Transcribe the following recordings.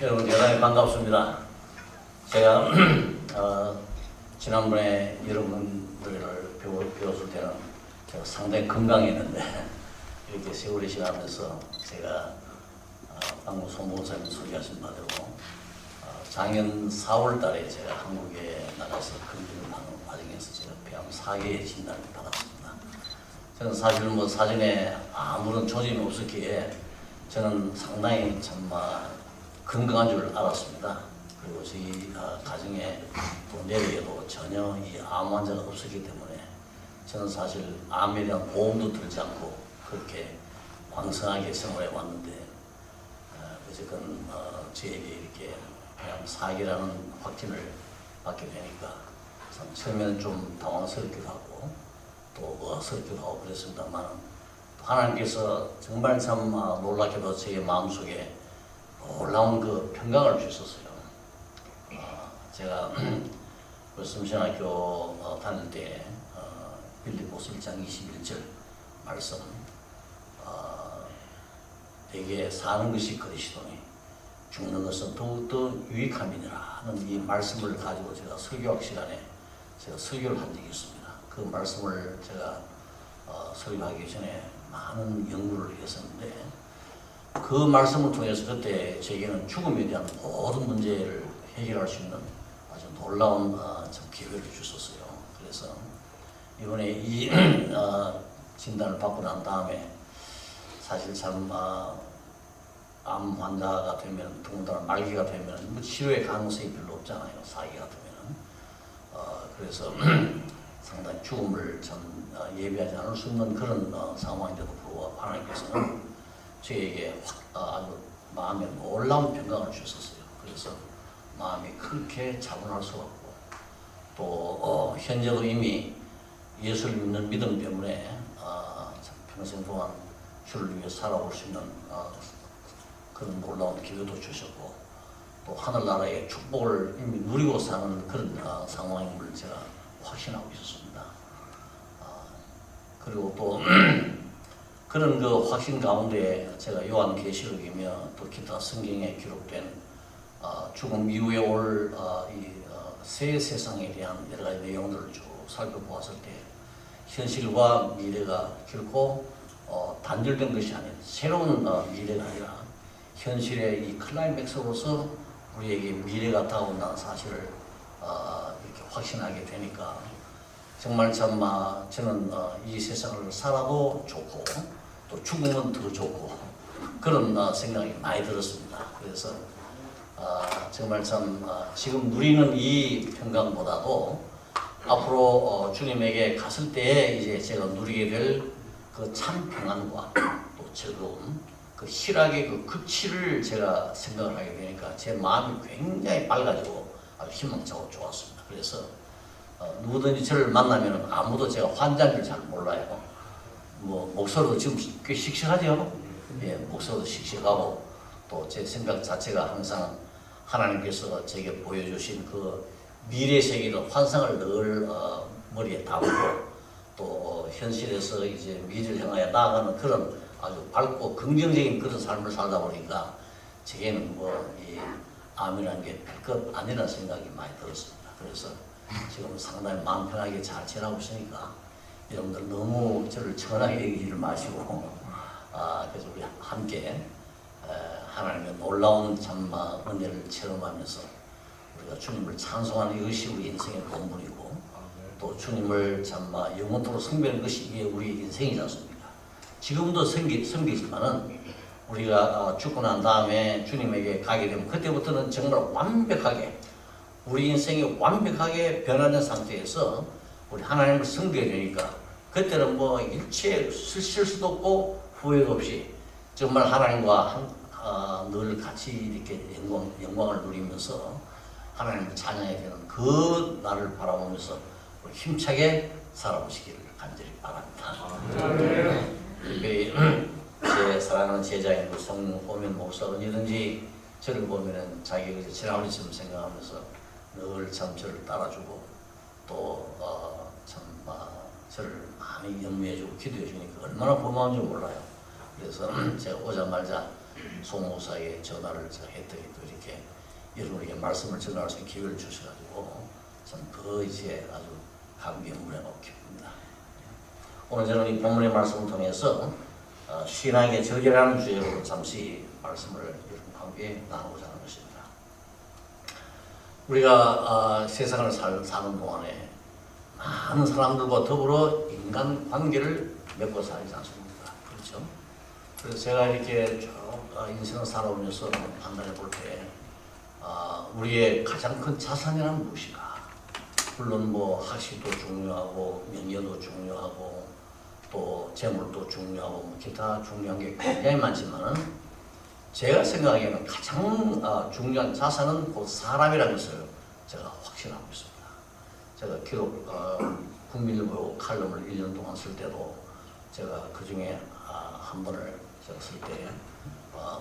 여러분 대단히 반갑습니다. 제가 지난번에 여러분들을 배웠을 때는 제가 상당히 건강했는데 이렇게 세월이 지나면서 제가 방금 손보사님 소개하신 바대로 작년 4월 달에 제가 한국에 나가서 근무를 하는 과정에서 제가 폐암 4기의 진단을 받았습니다. 저는 사실 뭐 사전에 아무런 조짐이 없었기에 저는 상당히 정말 건강한 줄 알았습니다. 그리고 저희 가정에 또 내외에도 전혀 이 암 환자가 없었기 때문에 저는 사실 암에 대한 보험도 들지 않고 그렇게 왕성하게 생활해 왔는데 어쨌든 저에게 이렇게 폐암 4기라는 확진을 받게 되니까 참 처음에는 좀 당황스럽기도 하고 또 의아스럽기도 하고 그랬습니다만 하나님께서 정말 참 놀랍게도 제 마음속에 놀라운 그 평강을 주셨어요. 제가 성신학교 다닐 때 빌립보서 1장 21절 말씀 내게 사는 것이 그리스도니 죽는 것은 더욱더 유익함이니라 하는 이 말씀을 가지고 제가 설교학 시간에 제가 설교를 한 적이 있습니다. 그 말씀을 제가 설교하기 전에 많은 연구를 했었는데 그 말씀을 통해서 그때 제게는 죽음에 대한 모든 문제를 해결할 수 있는 아주 놀라운 참 기회를 주셨어요. 그래서 이번에 이 진단을 받고 난 다음에 사실 참 암 환자가 되면 더군다나 말기가 되면 뭐 치료의 가능성이 별로 없잖아요. 4기 같으면은 그래서 상당히 죽음을 참 예비하지 않을 수 없는 그런 상황인데도 불구하고 하나님께서는 저에게 아주 마음에 놀라운 평강을 주셨어요. 그래서 마음이 그렇게 차분할 수가 없고 또 현재도 이미 예수를 믿는 믿음 때문에 평생 동안 주를 위해 살아올 수 있는 그런 놀라운 기회도 주셨고 또 하늘나라의 축복을 이미 누리고 사는 그런 상황임을 제가 확신하고 있었습니다. 그리고 또 그런 그 확신 가운데 제가 요한계시록이며 또 기타 성경에 기록된 죽음 이후에 올 이 새 세상에 대한 여러 가지 내용들을 쭉 살펴보았을 때 현실과 미래가 결코 단절된 것이 아닌 새로운 미래가 아니라 현실의 이 클라이맥스로서 우리에게 미래가 다가온다는 사실을 이렇게 확신하게 되니까 정말 참 저는 이 세상을 살아도 좋고 또 죽으면 더 좋고 그런 생각이 많이 들었습니다. 그래서 정말 참 지금 누리는 이 평강보다도 앞으로 주님에게 갔을 때에 이제 제가 누리게 될 그 참 평안과 또 즐거움, 그 희락의 그 극치를 제가 생각을 하게 되니까 제 마음이 굉장히 밝아지고 아주 희망차고 좋았습니다. 그래서 누구든지 저를 만나면 아무도 제가 환자인 줄 잘 몰라요. 뭐 목소리도 지금 꽤 씩씩하죠. 예, 목소리도 씩씩하고 또 제 생각 자체가 항상 하나님께서 제게 보여주신 그 미래 세계의 환상을 늘 머리에 담고 또 현실에서 이제 미래를 향하여 나아가는 그런 아주 밝고 긍정적인 그런 삶을 살다 보니까 제게는 뭐 이 암이라는 게 별것 아니라는 생각이 많이 들었습니다. 그래서 지금 상당히 마음 편하게 잘 지내고 있으니까 여러분들 너무 저를 천하게 여기지를 마시고 그래서 우리 함께 하나님의 놀라운 참 은혜를 체험하면서 우리가 주님을 찬송하는 이것이 우리 인생의 본분이고 또 주님을 참 영원토록 섬기는 것이 이게 우리 인생이지 않습니까? 지금도 섬기지만은 우리가 죽고 난 다음에 주님에게 가게 되면 그때부터는 정말 완벽하게 우리 인생이 완벽하게 변화된 상태에서 우리 하나님을 섬겨야 되니까 그때는 뭐 일체 실수도 없고 후회도 없이 정말 하나님과 늘 같이 이렇게 영광을 누리면서 하나님을 찬양해야 되는 그 날을 바라보면서 우리 힘차게 살아보시기를 간절히 바랍니다. 특별히 제 사랑하는 제자인 우리 성오면 목사 언제든지 저를 보면은 자기 친아버지처럼 생각하면서 늘 참 저를 따라주고 또 참 저를 많이 연무해주고 기도해주니까 얼마나 고마운지 몰라요. 그래서 제가 오자마자 소목사에게 전화를 했더니 또 이렇게 여러분에게 말씀을 전할 수 있는 기회를 주셔가지고 참 더 이제 아주 감기에 물에놓고 기쁩니다. 오늘 저는 이 본문의 말씀을 통해서 신앙의 절개라는 주제로 잠시 말씀을 여러분과 함께 나누고자 하는 것입니다. 우리가 세상을 사는 동안에 많은 사람들과 더불어 인간 관계를 맺고 살지 않습니까? 그렇죠? 그래서 제가 이렇게 쭉 인생을 살아오면서 판단해 볼 때 우리의 가장 큰 자산이란 무엇인가? 물론 뭐 학식도 중요하고 명예도 중요하고 또 재물도 중요하고 뭐 기타 중요한 게 굉장히 많지만은 제가 생각하기에는 가장 중요한 자산은 곧 사람이라는 것을 제가 확신하고 있습니다. 제가 기록 국민일보 칼럼을 1년 동안 쓸 때도 제가 그 중에 한 번을 제가 쓸 때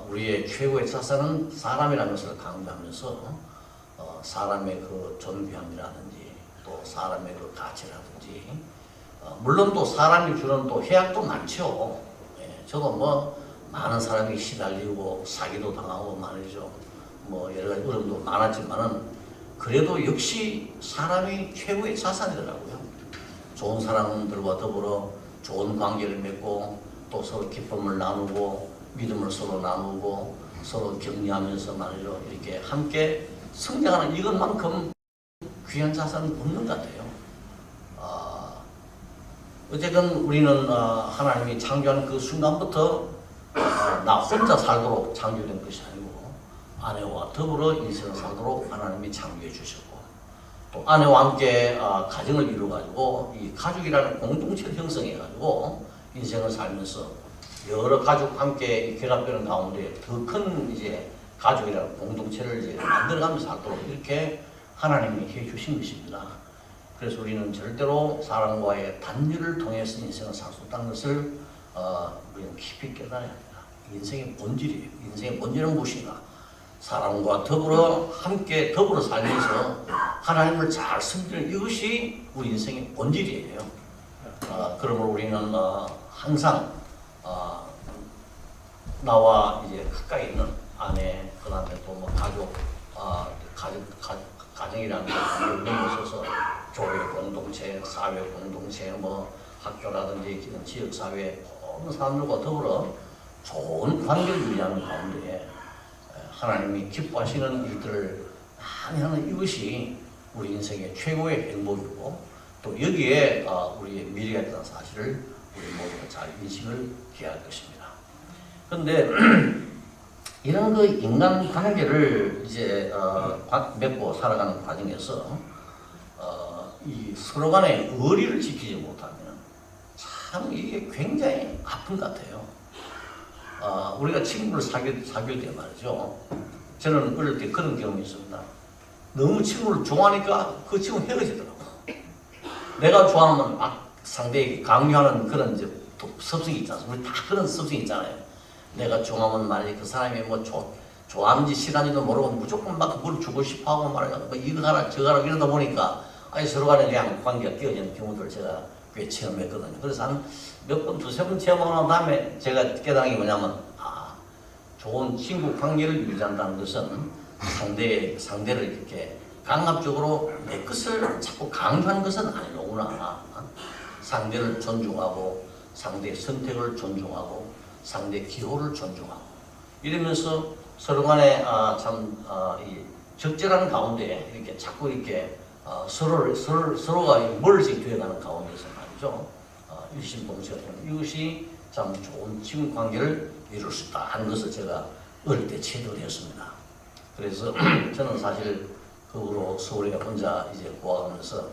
우리의 최고의 자산은 사람이라는 것을 강조하면서 사람의 그 존귀함이라든지 또 사람의 그 가치라든지 물론 또 사람이 주는 또 해악도 많죠. 예, 저도 뭐 많은 사람이 시달리고 사기도 당하고 말이죠. 뭐 여러 가지 어려움도 많았지만은 그래도 역시 사람이 최고의 자산이더라고요. 좋은 사람들과 더불어 좋은 관계를 맺고 또 서로 기쁨을 나누고 믿음을 서로 나누고 서로 격려하면서 말이죠. 이렇게 함께 성장하는 이것만큼 귀한 자산은 없는 것 같아요. 어쨌든 우리는 하나님이 창조하는 그 순간부터 나 혼자 살도록 창조된 것이 아니고 아내와 더불어 인생을 살도록 하나님이 창조해 주셨고 또 아내와 함께 가정을 이루어가지고 이 가족이라는 공동체를 형성해가지고 인생을 살면서 여러 가족과 함께 결합되는 가운데 더 큰 이제 가족이라는 공동체를 이제 만들어가면서 살도록 이렇게 하나님이 해주신 것입니다. 그래서 우리는 절대로 사람과의 단절을 통해서 인생을 살 수 없다는 것을 우리는 깊이 깨달아야 합니다. 인생의 본질이에요. 인생의 본질은 무엇인가? 사람과 함께 더불어 살면서 하나님을 잘 섬기는 이것이 우리 인생의 본질이에요. 그러므로 우리는 항상 나와 이제 가까이 있는 아내, 그 다음에 또 뭐 가정이라는 것을 넘어서서 교회 공동체, 사회 공동체, 뭐 학교라든지 지역사회 모든 사람들과 더불어 좋은 관계를 유지하는 가운데 하나님이 기뻐하시는 일들을 많이 하는 이것이 우리 인생의 최고의 행복이고 또 여기에 우리의 미래가 있다는 사실을 우리 모두가 잘 인식을 해야 할 것입니다. 그런데 이런 그 인간 관계를 이제 맺고 살아가는 과정에서 이 서로 간의 의리를 지키지 못하면 참 이게 굉장히 아픈 것 같아요. 우리가 친구를 사귈 때 말이죠. 저는 어릴 때 그런 경험이 있습니다. 너무 친구를 좋아하니까 그 친구는 헤어지더라고. 내가 좋아하면 막 상대에게 강요하는 그런 이제 습성이 있잖아요. 우리 다 그런 습성이 있잖아요. 내가 좋아하면 말이지 그 사람이 뭐 좋아하는지 싫어하는지도 모르고 무조건 막 그걸 주고 싶어 하고 말이야. 뭐 이거 가라 저거 가라 이러다 보니까 서로 간에 그냥 관계가 깨어지는 경우들을 제가 꽤 체험했거든요. 그래서 한 몇 번, 두세 번 체험하고 난 다음에 제가 깨달은 게 뭐냐면 좋은 친구 관계를 유지한다는 것은 상대를 이렇게 강압적으로 내 것을 자꾸 강조하는 것은 아니로구나. 상대를 존중하고 상대의 선택을 존중하고 상대의 기호를 존중하고 이러면서 서로 간에 이 적절한 가운데 이렇게 자꾸 이렇게 서로가 멀어지게 되어가는 가운데서 말이죠. 일심동체가 되는 이것이 참 좋은 친구 관계를 이룰 수 있다 하는 것을 제가 어릴 때 체득을 했습니다. 그래서 저는 사실 그 후로 서울에 혼자 이제 구하면서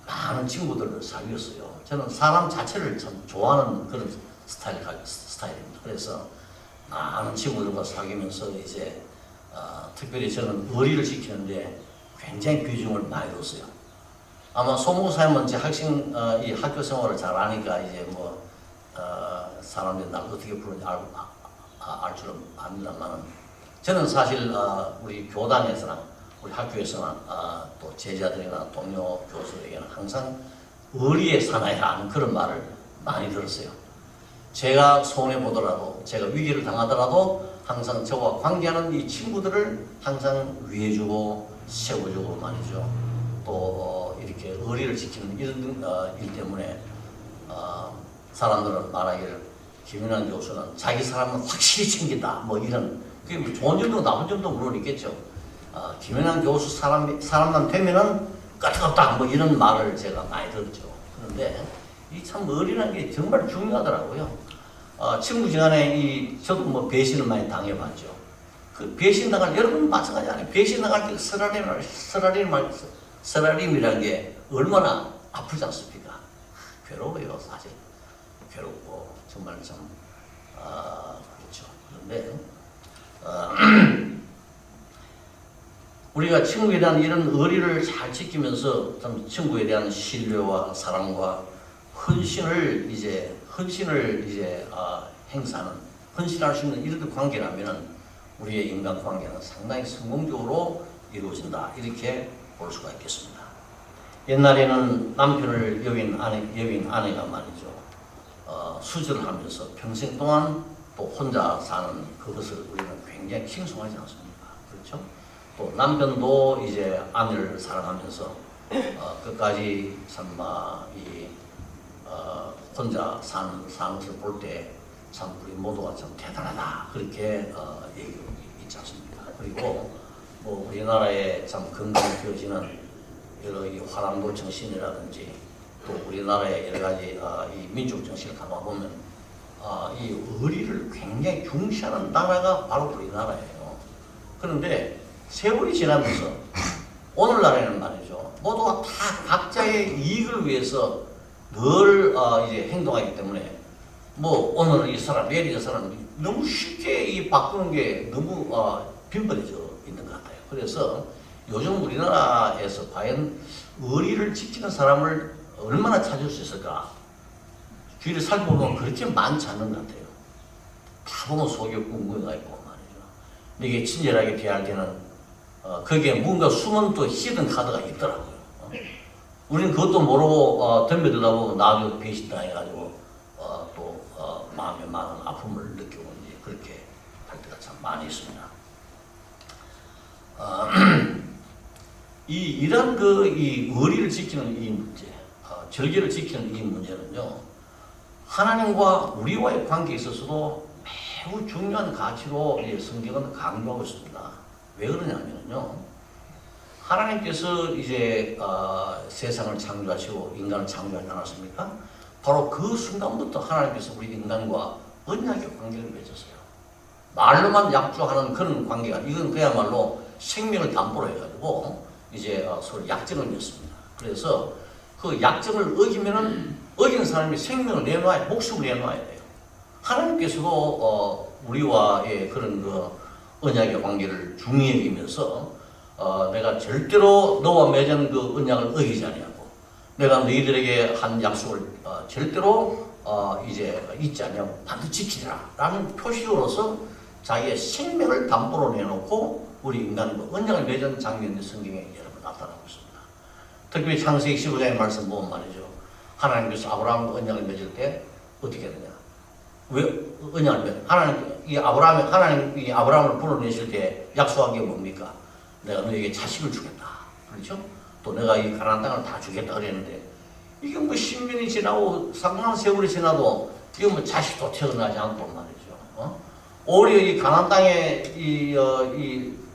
많은 친구들을 사귀었어요. 저는 사람 자체를 참 좋아하는 그런 스타일입니다. 그래서 많은 친구들과 사귀면서 이제 특별히 저는 의리를 지키는데 굉장히 비중을 많이 뒀어요. 아마 소목사님은 제 이 학교 생활을 잘 아니까 이제 뭐 사람들이 날 어떻게 부르는지 알 줄은 압니다만 저는 사실 우리 교단에서나 우리 학교에서나 또 제자들이나 동료 교수들에게는 항상 의리의 사나이라 하는 그런 말을 많이 들었어요. 제가 손해 보더라도 제가 위기를 당하더라도 항상 저와 관계하는 이 친구들을 항상 위해주고 세워주고 말이죠. 또 이렇게 의리를 지키는 이런 일 때문에 사람들은 말하기를 김윤환 교수는 자기 사람은 확실히 챙긴다. 뭐 이런 그게 뭐 좋은 점도 나쁜 점도 물론 있겠죠. 김윤환 교수 사람만 되면은 까딱없다 뭐 이런 말을 제가 많이 들었죠. 그런데 이 참 의리라는 게 정말 중요하더라고요. 친구지간에 저도 뭐 배신을 많이 당해봤죠. 그 배신 당할 여러분 마찬가지 아니에요. 배신 당할 때 쓰라림이라는 게 얼마나 아프지 않습니까? 괴로워요, 사실. 괴롭고 정말 참 그렇죠. 그런데 우리가 친구에 대한 이런 의리를 잘 지키면서 참 친구에 대한 신뢰와 사랑과 헌신을 행사하는 헌신할 수 있는 이런 관계라면은 우리의 인간 관계는 상당히 성공적으로 이루어진다 이렇게 볼 수가 있겠습니다. 옛날에는 남편을 여윈 아내가 말이죠. 수술을 하면서 평생 동안 또 혼자 사는 그것을 우리는 굉장히 칭송하지 않습니까? 그렇죠? 또 남편도 이제 아내를 사랑하면서 끝까지 참 혼자 사는 것을 볼 때 참 우리 모두가 참 대단하다 그렇게 얘기하고 있지 않습니까? 그리고 뭐 우리나라에 참 건강되어지는 여러 이 화랑도 정신이라든지 또 우리나라의 여러 가지 이 민족 정신을 가봐보면 이 의리를 굉장히 중시하는 나라가 바로 우리나라예요. 그런데 세월이 지나면서 오늘날에는 말이죠. 모두가 다 각자의 이익을 위해서 늘 이제 행동하기 때문에 뭐 오늘은 이 사람, 내일 이 사람 너무 쉽게 이 바꾸는 게 너무 빈번해져 있는 것 같아요. 그래서 요즘 우리나라에서 과연 의리를 지키는 사람을 얼마나 찾을 수 있을까? 주위를 살펴보면 그렇게 많지 않는 것 같아요. 다 보면 속이 꿍꿍이가 있고 말이죠. 이게 친절하게 대할 때는 거기에 뭔가 숨은 또 히든 카드가 있더라고요. 우리는 그것도 모르고 덤벼들다 보면 나도 배신당해가지고 또 마음에 많은 아픔을 느끼고 이제 그렇게 할 때가 참 많이 있습니다. 이런 이 의리를 지키는 이 문제, 절개를 지키는 이 문제는요, 하나님과 우리와의 관계에 있어서도 매우 중요한 가치로 성경은 강조하고 있습니다. 왜 그러냐면요, 하나님께서 이제 세상을 창조하시고 인간을 창조하지 않았습니까? 바로 그 순간부터 하나님께서 우리 인간과 언약의 관계를 맺었어요. 말로만 약조하는 그런 관계가, 이건 그야말로 생명을 담보로 해가지고 이제 서로 약정을 맺습니다. 그래서 그 약정을 어기는 사람이 생명을 목숨을 내놓아야 돼요. 하나님께서도 우리와의 그런 언약의 관계를 중히 여기면서 내가 절대로 너와 맺은 그 언약을 어기지 아니하고 내가 너희들에게 한 약속을 절대로 이제 잊지 아니하고 반드시 지키리라 라는 표시로서 자기의 생명을 담보로 내놓고 우리 인간과 언약을 맺은 장면이 성경에 여러 번 나타나고 있습니다. 특히 창세기 15장의 말씀 보면 말이죠. 하나님께서 아브라함과 언약을 맺을 때 어떻게 했느냐? 왜 언약을 맺? 하나님이 아브라함을 불러내실 때 약속한 게 뭡니까? 내가 너에게 자식을 주겠다. 그렇죠? 또 내가 이 가나안 땅을 다 주겠다 그랬는데 이게 뭐 10년이 지나고 상당한 세월이 지나도 이거 뭐 자식도 태어나지 않고 말이죠. 오히려 이 가나안 땅에 이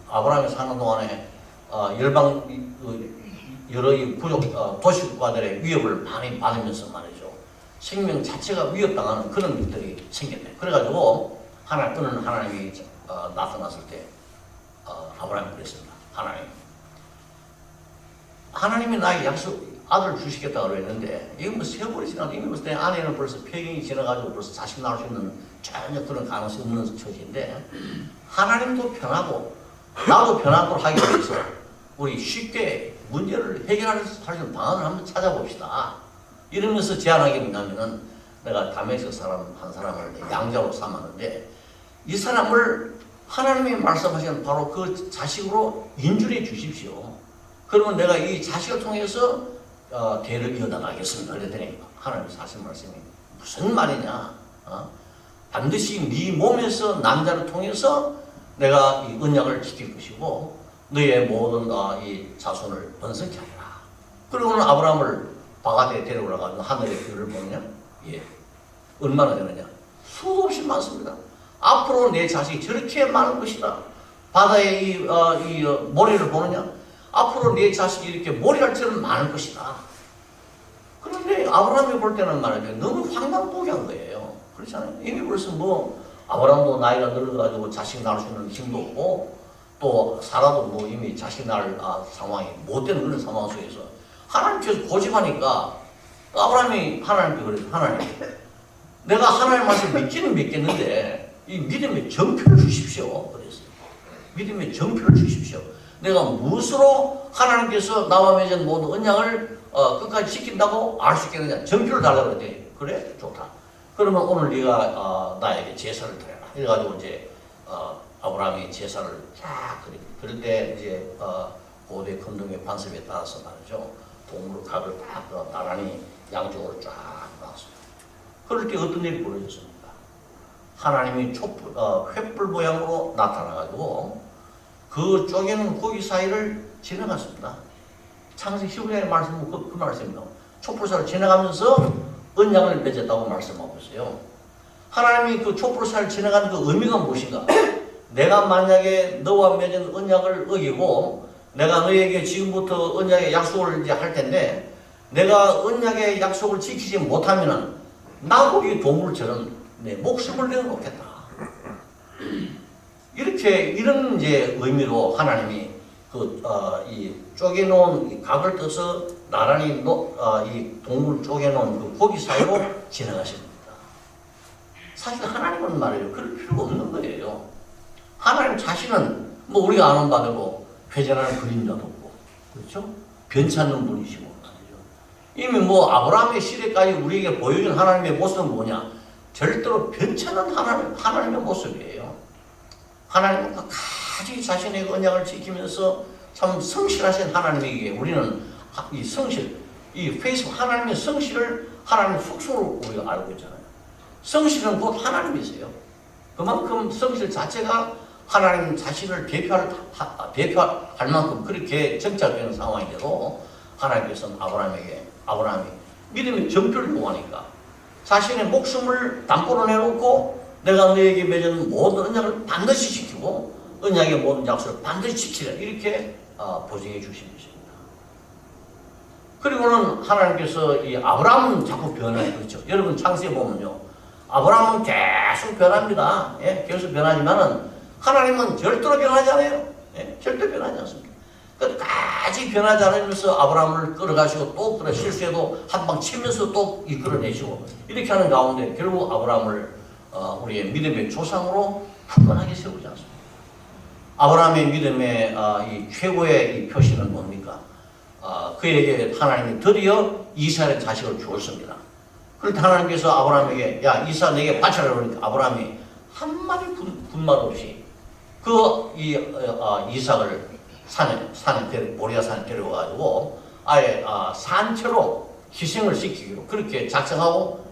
아브라함이 사는 동안에 열방 여러 이 부족 도시국가들의 위협을 많이 받으면서 말이죠. 생명 자체가 위협당하는 그런 일들이 생겼네. 그래가지고 하나님이 나타났을 때 아브라함이 그랬습니다. 하나님이 나에게 아들을 주시겠다고 그랬는데 이건 뭐 세월이 지나도 이미 벌써 내 아내는 벌써 폐경이 지나가지고 벌써 자식 낳을 수 있는 전혀 그런 가능성이 없는 처지인데 하나님도 편하고 나도 편하도록 하기 위해서 우리 쉽게 문제를 해결할 수 있는 방안을 한번 찾아봅시다. 이러면서 제안하게 뭐냐면은 내가 다메섹 사람 한 사람을 양자로 삼았는데 이 사람을 하나님이 말씀하신 바로 그 자식으로 인준해 주십시오. 그러면 내가 이 자식을 통해서 대를 이어나가겠습니다. 그랬더니 하나님께서 하신 말씀이 무슨 말이냐? 반드시 네 몸에서 남자를 통해서 내가 이 언약을 지킬 것이고 너의 모든 이 자손을 번성케 하리라. 그리고는 아브라함을 바가드에 데려올라가서 하늘의 별을 보느냐? 예. 얼마나 되느냐? 수도 없이 많습니다. 앞으로 내 자식이 저렇게 많을 것이다. 바다의 이 모래를 보느냐? 앞으로 내 자식이 이렇게 모래알처럼 많을 것이다. 그런데 아브라함이 볼 때는 말이죠. 너무 황당무계한 거예요. 그렇잖아요. 이미 벌써 아브라함도 나이가 늙어가지고 자식 낳을 수 있는 힘도 없고 또 사라도 이미 자식 낳을 상황이 못 되는 그런 상황 속에서 하나님께서 고집하니까 아브라함이 하나님께 그래요. 하나님, 내가 하나님 말씀 믿기는 믿겠는데 이 믿음의 정표를 주십시오. 그랬어요. 믿음의 정표를 주십시오. 내가 무엇으로 하나님께서 나와 맺은 모든 언약을 끝까지 지킨다고 알 수 있겠느냐? 정표를 달라고 그랬더니 그래? 좋다. 그러면 오늘 네가 나에게 제사를 드려라. 이래가지고 이제 아브라함이 제사를 쫙 그럴 때 이제 고대 건동의 관습에 따라서 말이죠. 동물 각을 딱 나란히 양쪽으로 쫙 놨어요. 그럴 때 어떤 일이 벌어졌습니까? 하나님이 횃불 모양으로 나타나가지고 그 쪼개는 고기 사이를 지나갔습니다. 창세기 15장의 말씀은 그 말씀입니다. 촛불 사이를 지나가면서 언약을 맺었다고 말씀하고 있어요. 하나님이 그 촛불 사이를 지나간 그 의미가 무엇인가? 내가 만약에 너와 맺은 언약을 어기고 내가 너에게 지금부터 언약의 약속을 이제 할 텐데 내가 언약의 약속을 지키지 못하면은 나도 이 동물처럼 내 목숨을 내어놓겠다. 이런 이제 의미로 하나님이 이 쪼개놓은 이 각을 떠서 나란히 이 동물 쪼개놓은 그 고기 사이로 지나가십니다. 사실 하나님은 말이에요. 그럴 필요가 없는 거예요. 하나님 자신은 우리가 아는 바대로 회전하는 그림자도 없고, 그렇죠? 변찮는 분이시고, 말이죠. 이미 아브라함의 시대까지 우리에게 보여준 하나님의 모습은 뭐냐? 절대로 변찮는 하나님의 모습이에요. 하나님은 끝까지 자신의 언약을 지키면서 참 성실하신 하나님에게 우리는 이 성실, 이 페이스북 하나님의 성실을 하나님의 속성으로 우리가 알고 있잖아요. 성실은 곧 하나님이세요. 그만큼 성실 자체가 하나님 자신을 대표할 만큼 그렇게 정착되는 상황인데도 하나님께서는 아브라함이 믿음의 정표를 요구하니까 자신의 목숨을 담보로 내놓고 내가 너에게 맺은 모든 언약을 반드시 지키고 언약의 모든 약속을 반드시 지키라 이렇게 보증해 주신 것입니다. 그리고는 하나님께서 이 아브라함은 자꾸 변해요. 그렇죠? 여러분 창세기에 보면요. 아브라함은 계속 변합니다. 예? 계속 변하지만은 하나님은 절대로 변하지 않아요. 예? 절대 변하지 않습니다. 끝까지 변하지 않으면서 아브라함을 끌어가시고 또 실수해도 한 방 치면서 또 이끌어내시고 이렇게 하는 가운데 결국 아브라함을 우리의 믿음의 조상으로 굳건하게 세우지 않습니다. 아브라함의 믿음의 이 최고의 이 표시는 뭡니까? 그에게 하나님이 드디어 이삭의 자식을 주었습니다. 그럴 때 하나님께서 아브라함에게 야 이삭 내게 바쳐라 그러니까 아브라함이 한마디 분말 없이 이삭을 모리아 산에 데려가지고 아예 산채로 희생을 시키기로 그렇게 작정하고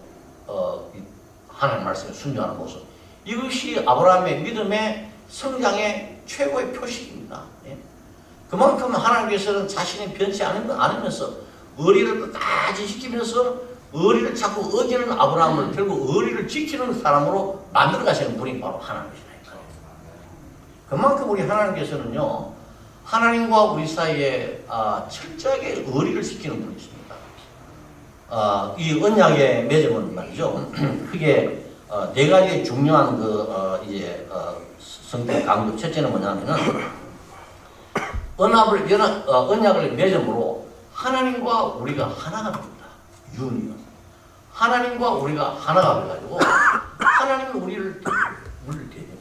하나님 말씀에 순종하는 모습. 이것이 아브라함의 믿음의 성장의 최고의 표식입니다. 예? 그만큼 하나님께서는 자신이 변치 않으면서 의리를 끝까지 지키면서 의리를 자꾸 어기는 아브라함을 결국 의리를 지키는 사람으로 만들어 가시는 분이 바로 하나님이시라니까요. 그만큼 우리 하나님께서는요, 하나님과 우리 사이에 철저하게 의리를 지키는 분이십니다. 이 언약의 맺음은 말이죠. 크게 네 가지 중요한 성격 강도. 첫째는 뭐냐면은 언약을 맺음으로 하나님과 우리가 하나가 됩니다. 유니언. 하나님과 우리가 하나가 돼가지고 하나님이 우리를 대변해요.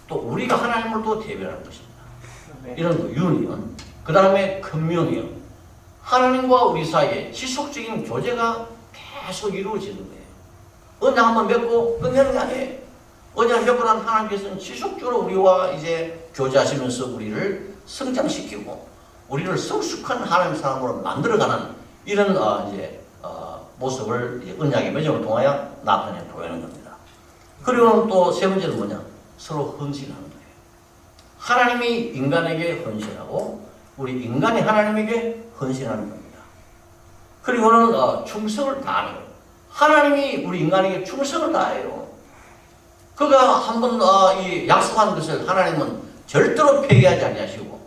또 우리가 하나님을 또 대변하는 것입니다. 이런 거 유니언. 그 다음에 커뮤니언. 하나님과 우리 사이에 지속적인 교제가 계속 이루어지는 거예요. 언약 한번 맺고 끝내는 게 아니에요. 언약 맺고 난 하나님께서는 지속적으로 우리와 이제 교제하시면서 우리를 성장시키고 우리를 성숙한 하나님의 사람으로 만들어가는 이런 모습을 언약의 맺음을 통하여 나타내 보이는 겁니다. 그리고는 또 세 번째는 뭐냐? 서로 헌신하는 거예요. 하나님이 인간에게 헌신하고 우리 인간이 하나님에게 헌신하는 겁니다. 그리고는 충성을 다하는 거예요. 하나님이 우리 인간에게 충성을 다해요. 그가 한번 이 약속한 것을 하나님은 절대로 폐기하지 아니하시고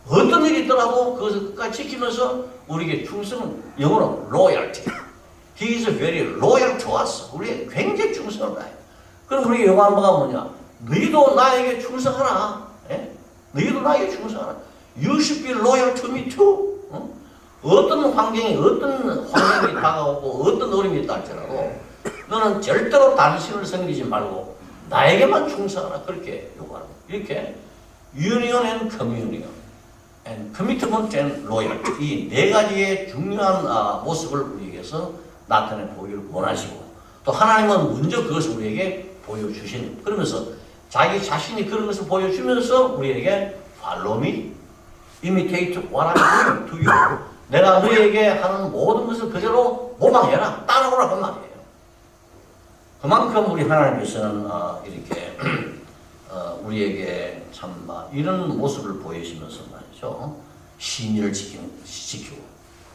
어떤 일이 있더라도 그것을 끝까지 지키면서 우리에게 충성은 영어로 loyalty. He is very loyal to us. 우리에게 굉장히 충성을 다해요. 그럼 우리 요한복음은 뭐냐? 너희도 나에게 충성하라. 예? 너희도 나에게 충성하라. You should be loyal to me too. 어떤 환경이 다가오고 어떤 어려움이 있다 할지라도 너는 절대로 당신을 섬기지 말고 나에게만 충성하라. 그렇게 요구하는 거예요. 이렇게 union and communion and commitment and loyalty 이 네 가지의 중요한 모습을 우리에게서 나타내 보기를 원하시고 또 하나님은 먼저 그것을 우리에게 보여주시는 그러면서 자기 자신이 그런 것을 보여주면서 우리에게 follow me, imitate what I'm doing to you. 내가 너에게 하는 모든 것을 그대로 모방해라. 따라오라 그 말이에요. 그만큼 우리 하나님께서는 이렇게 우리에게 참 이런 모습을 보여주면서 말이죠. 신의를 지키고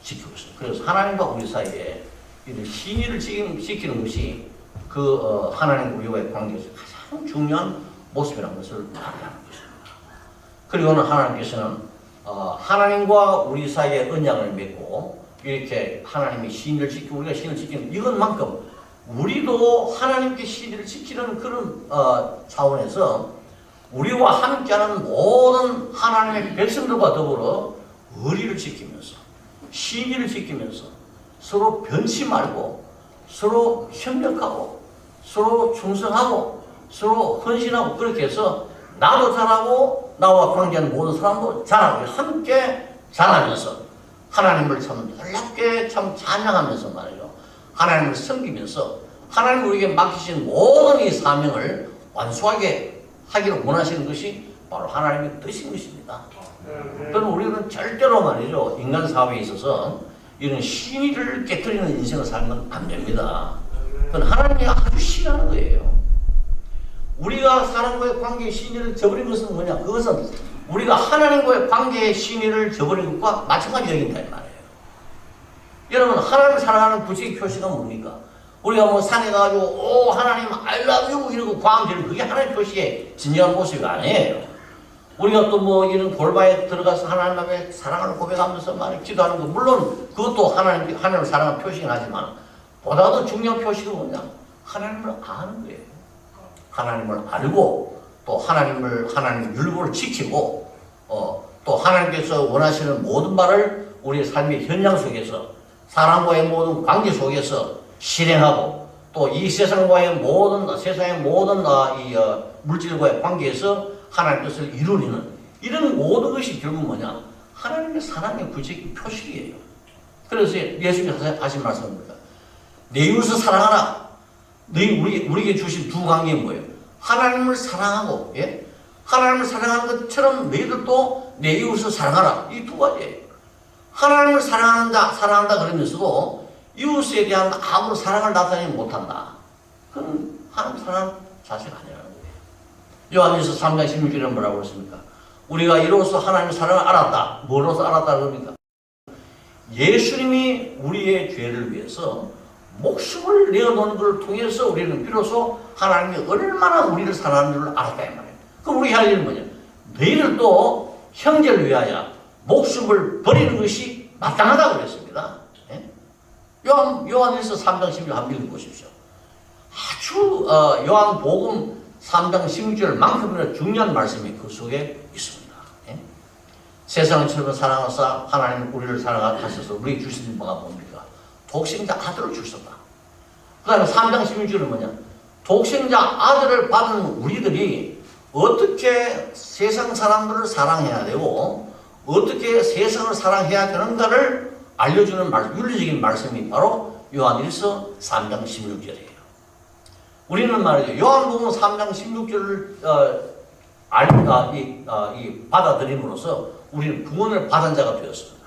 있어요. 그래서 하나님과 우리 사이에 이런 신의를 지키는 것이 그 하나님 우리와의 관계에서 가장 중요한 모습이라는 것을 말하는 것입니다. 그리고는 하나님께서는 하나님과 우리 사이에 언약을 맺고 이렇게 하나님이 신의를 지키고 우리가 신의를 지키는 이것만큼 우리도 하나님께 신의를 지키는 그런 차원에서 우리와 함께하는 모든 하나님의 백성들과 더불어 의리를 지키면서 신의를 지키면서 서로 변치 말고 서로 협력하고 서로 충성하고 서로 헌신하고 그렇게 해서 나도 잘하고 나와 관계하는 모든 사람도 잘하고 함께 잘하면서 하나님을 참 놀랍게 참 찬양하면서 말이죠. 하나님을 섬기면서 하나님 우리에게 맡기신 모든 이 사명을 완수하게 하기를 원하시는 것이 바로 하나님의 뜻인 것입니다. 그럼 우리는 절대로 말이죠. 인간 사회에 있어서 이런 신의를 깨뜨리는 인생을 살면 안 됩니다. 그건 하나님이 아주 싫어하는 거예요. 우리가 사람과의 관계의 신의를 저버린 것은 뭐냐? 그것은 우리가 하나님과의 관계의 신의를 저버린 것과 마찬가지 여긴다 이 말이에요. 여러분 하나님을 사랑하는 구체적 표시가 뭡니까? 우리가 뭐 산에 가가지고 오 하나님 I love you 이러고 광대는 그게 하나님 표시의 진정한 모습이 아니에요. 우리가 또 뭐 이런 골방에 들어가서 하나님 앞에 사랑을 고백하면서 말을 기도하는 거 물론 그것도 하나님을 사랑하는 표시긴 하지만 보다 더 중요한 표시가 뭐냐? 하나님을 아는 거예요. 하나님을 알고 또 하나님의 율법을 지키고 또 하나님께서 원하시는 모든 말을 우리의 삶의 현장 속에서 사람과의 모든 관계 속에서 실행하고 또 이 세상의 모든 물질과의 관계에서 하나님의 뜻을 이루는 이런 모든 것이 결국 뭐냐? 하나님의 사랑의 구체적인 표식이에요. 그래서 예수님이 하신 말씀입니다. 내 이웃을 사랑하라. 우리에게 주신 두 관계는 뭐예요? 하나님을 사랑하고, 예? 하나님을 사랑하는 것처럼 너희들도 내 이웃을 사랑하라. 이 두 가지예요. 하나님을 사랑한다 그러면서도 이웃에 대한 아무런 사랑을 나타내지 못한다. 그건 하나님 사랑 자체가 아니라는 거예요. 요한일서 3장 16절에 뭐라고 했습니까? 우리가 이로써 하나님의 사랑을 알았다. 뭐로서 알았다 그럽니까? 예수님이 우리의 죄를 위해서 목숨을 내어놓은 것을 통해서 우리는 비로소 하나님이 얼마나 우리를 사랑하는 줄 알았다 이 말이에요. 그럼 우리 할 일은 뭐냐? 너희를 또 형제를 위하여 목숨을 버리는 것이 마땅하다고 그랬습니다. 예? 요한일서 3장 16절 한번 읽어보십시오. 아주 요한복음 3장 16절만큼이나 중요한 말씀이 그 속에 있습니다. 예? 세상을 처럼 사랑하사 하나님 우리를 사랑하셔서 우리 주신 바가 뭡니까? 독생자 아들을 주셨다. 그 다음에 3장 16절은 뭐냐? 독생자 아들을 받은 우리들이 어떻게 세상 사람들을 사랑해야 되고 어떻게 세상을 사랑해야 되는가를 알려주는 윤리적인 말씀이 바로 요한일서 3장 16절이에요. 우리는 말이죠. 요한복음 3장 16절을 받아들임으로써 우리는 구원을 받은 자가 되었습니다.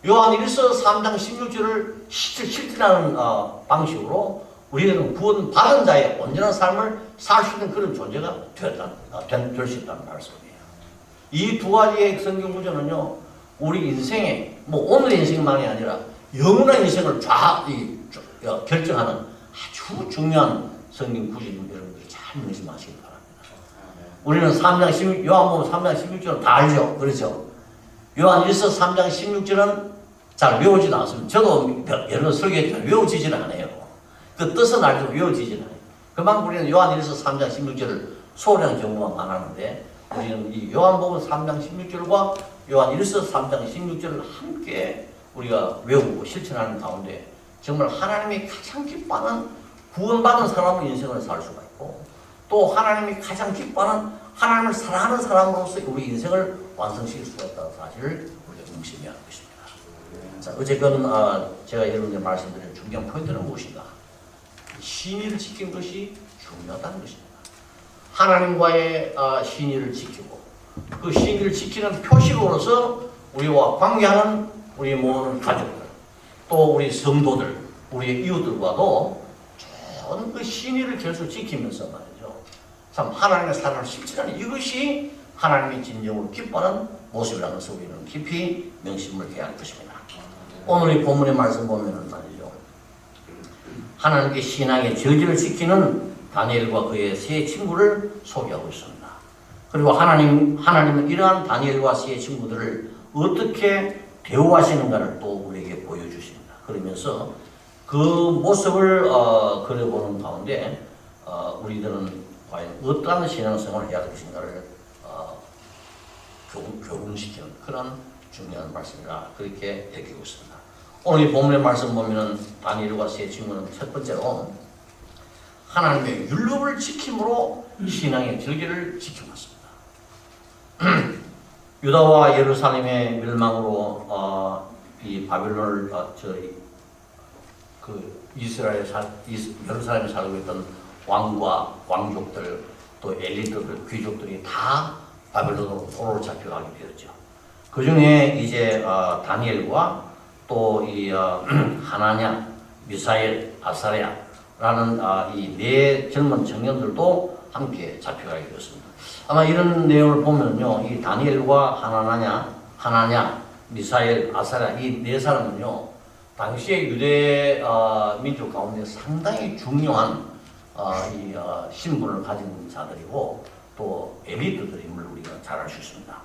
요한일서 3장 16절을 실천하는 방식으로 우리는 구원 받은 자의 온전한 삶을 살 수 있는 그런 존재가 될 수 있다는 말씀이에요. 이 두 가지의 성경 구조는요, 우리 인생에, 뭐 오늘의 인생만이 아니라 영원한 인생을 결정하는 아주 중요한 성경 구조인 여러분들이 잘 명심하시기 바랍니다. 우리는 3장 16, 요한복음 3장 16절은 다 알죠? 그렇죠? 요한 1서 3장 16절은 잘 외우지도 않습니다. 저도 여러 번 설교했지만 외워지지는 않아요. 그 뜻은 알지만 외워지지는 않아요. 그만큼 우리는 요한 1서 3장 16절을 소홀한 경우가 많았는데, 우리는 이 요한복음 3장 16절과 요한 1서 3장 16절을 함께 우리가 외우고 실천하는 가운데 정말 하나님이 가장 기뻐하는 구원받은 사람으로 인생을 살 수가 있고, 또 하나님이 가장 기뻐하는 하나님을 사랑하는 사람으로서 우리 인생을 완성시킬 수가 있다는 사실을 우리가 명심해야 하는 것입니다. 자, 어쨌건 제가 여러분께 말씀드린 중요한 포인트는 무엇인가? 신의를 지키는 것이 중요하다는 것입니다. 하나님과의 신의를 지키고, 그 신의를 지키는 표식으로서 우리와 관계하는 우리 모든 가족들, 또 우리 성도들, 우리의 이웃들과도 좋은 그 신의를 계속 지키면서 말이죠. 참 하나님의 사랑을 실천하는 이것이 하나님이 진정으로 기뻐하는 모습이라는 것을 우리는 깊이 명심을 해야 할 것입니다. 오늘 이 본문의 말씀 보면은 말이죠, 하나님께 신앙의 저지를 지키는 다니엘과 그의 세 친구를 소개하고 있습니다. 그리고 하나님은 이러한 다니엘과 세 친구들을 어떻게 대우하시는가를 또 우리에게 보여주십니다. 그러면서 그 모습을 그려보는 가운데 우리들은 과연 어떠한 신앙생활을 해야 할 것인가를 교훈시키는 그런 중요한 말씀이라 그렇게 여기고 있습니다. 오늘 이 본문의 말씀 보면은 다니엘과 세 친구는 첫 번째로 하나님의 율법을 지킴으로 신앙의 절기를 지켜왔습니다. 유다와 예루살렘의 멸망으로 이 바벨론을 예루살렘에 살고 있던 왕과 왕족들, 또 엘리트들, 귀족들이 다 바벨론으로 포로로 잡혀가게 되었죠. 그 중에 이제 다니엘과 또 이 하나냐, 미사엘, 아사랴라는 이 네 젊은 청년들도 함께 잡혀가게 되었습니다. 아마 이런 내용을 보면요, 이 다니엘과 하나냐, 미사엘, 아사랴 이 네 사람은요, 당시의 유대 민족 가운데 상당히 중요한 신분을 가진 자들이고 또 엘리트들임을 우리가 잘 알 수 있습니다.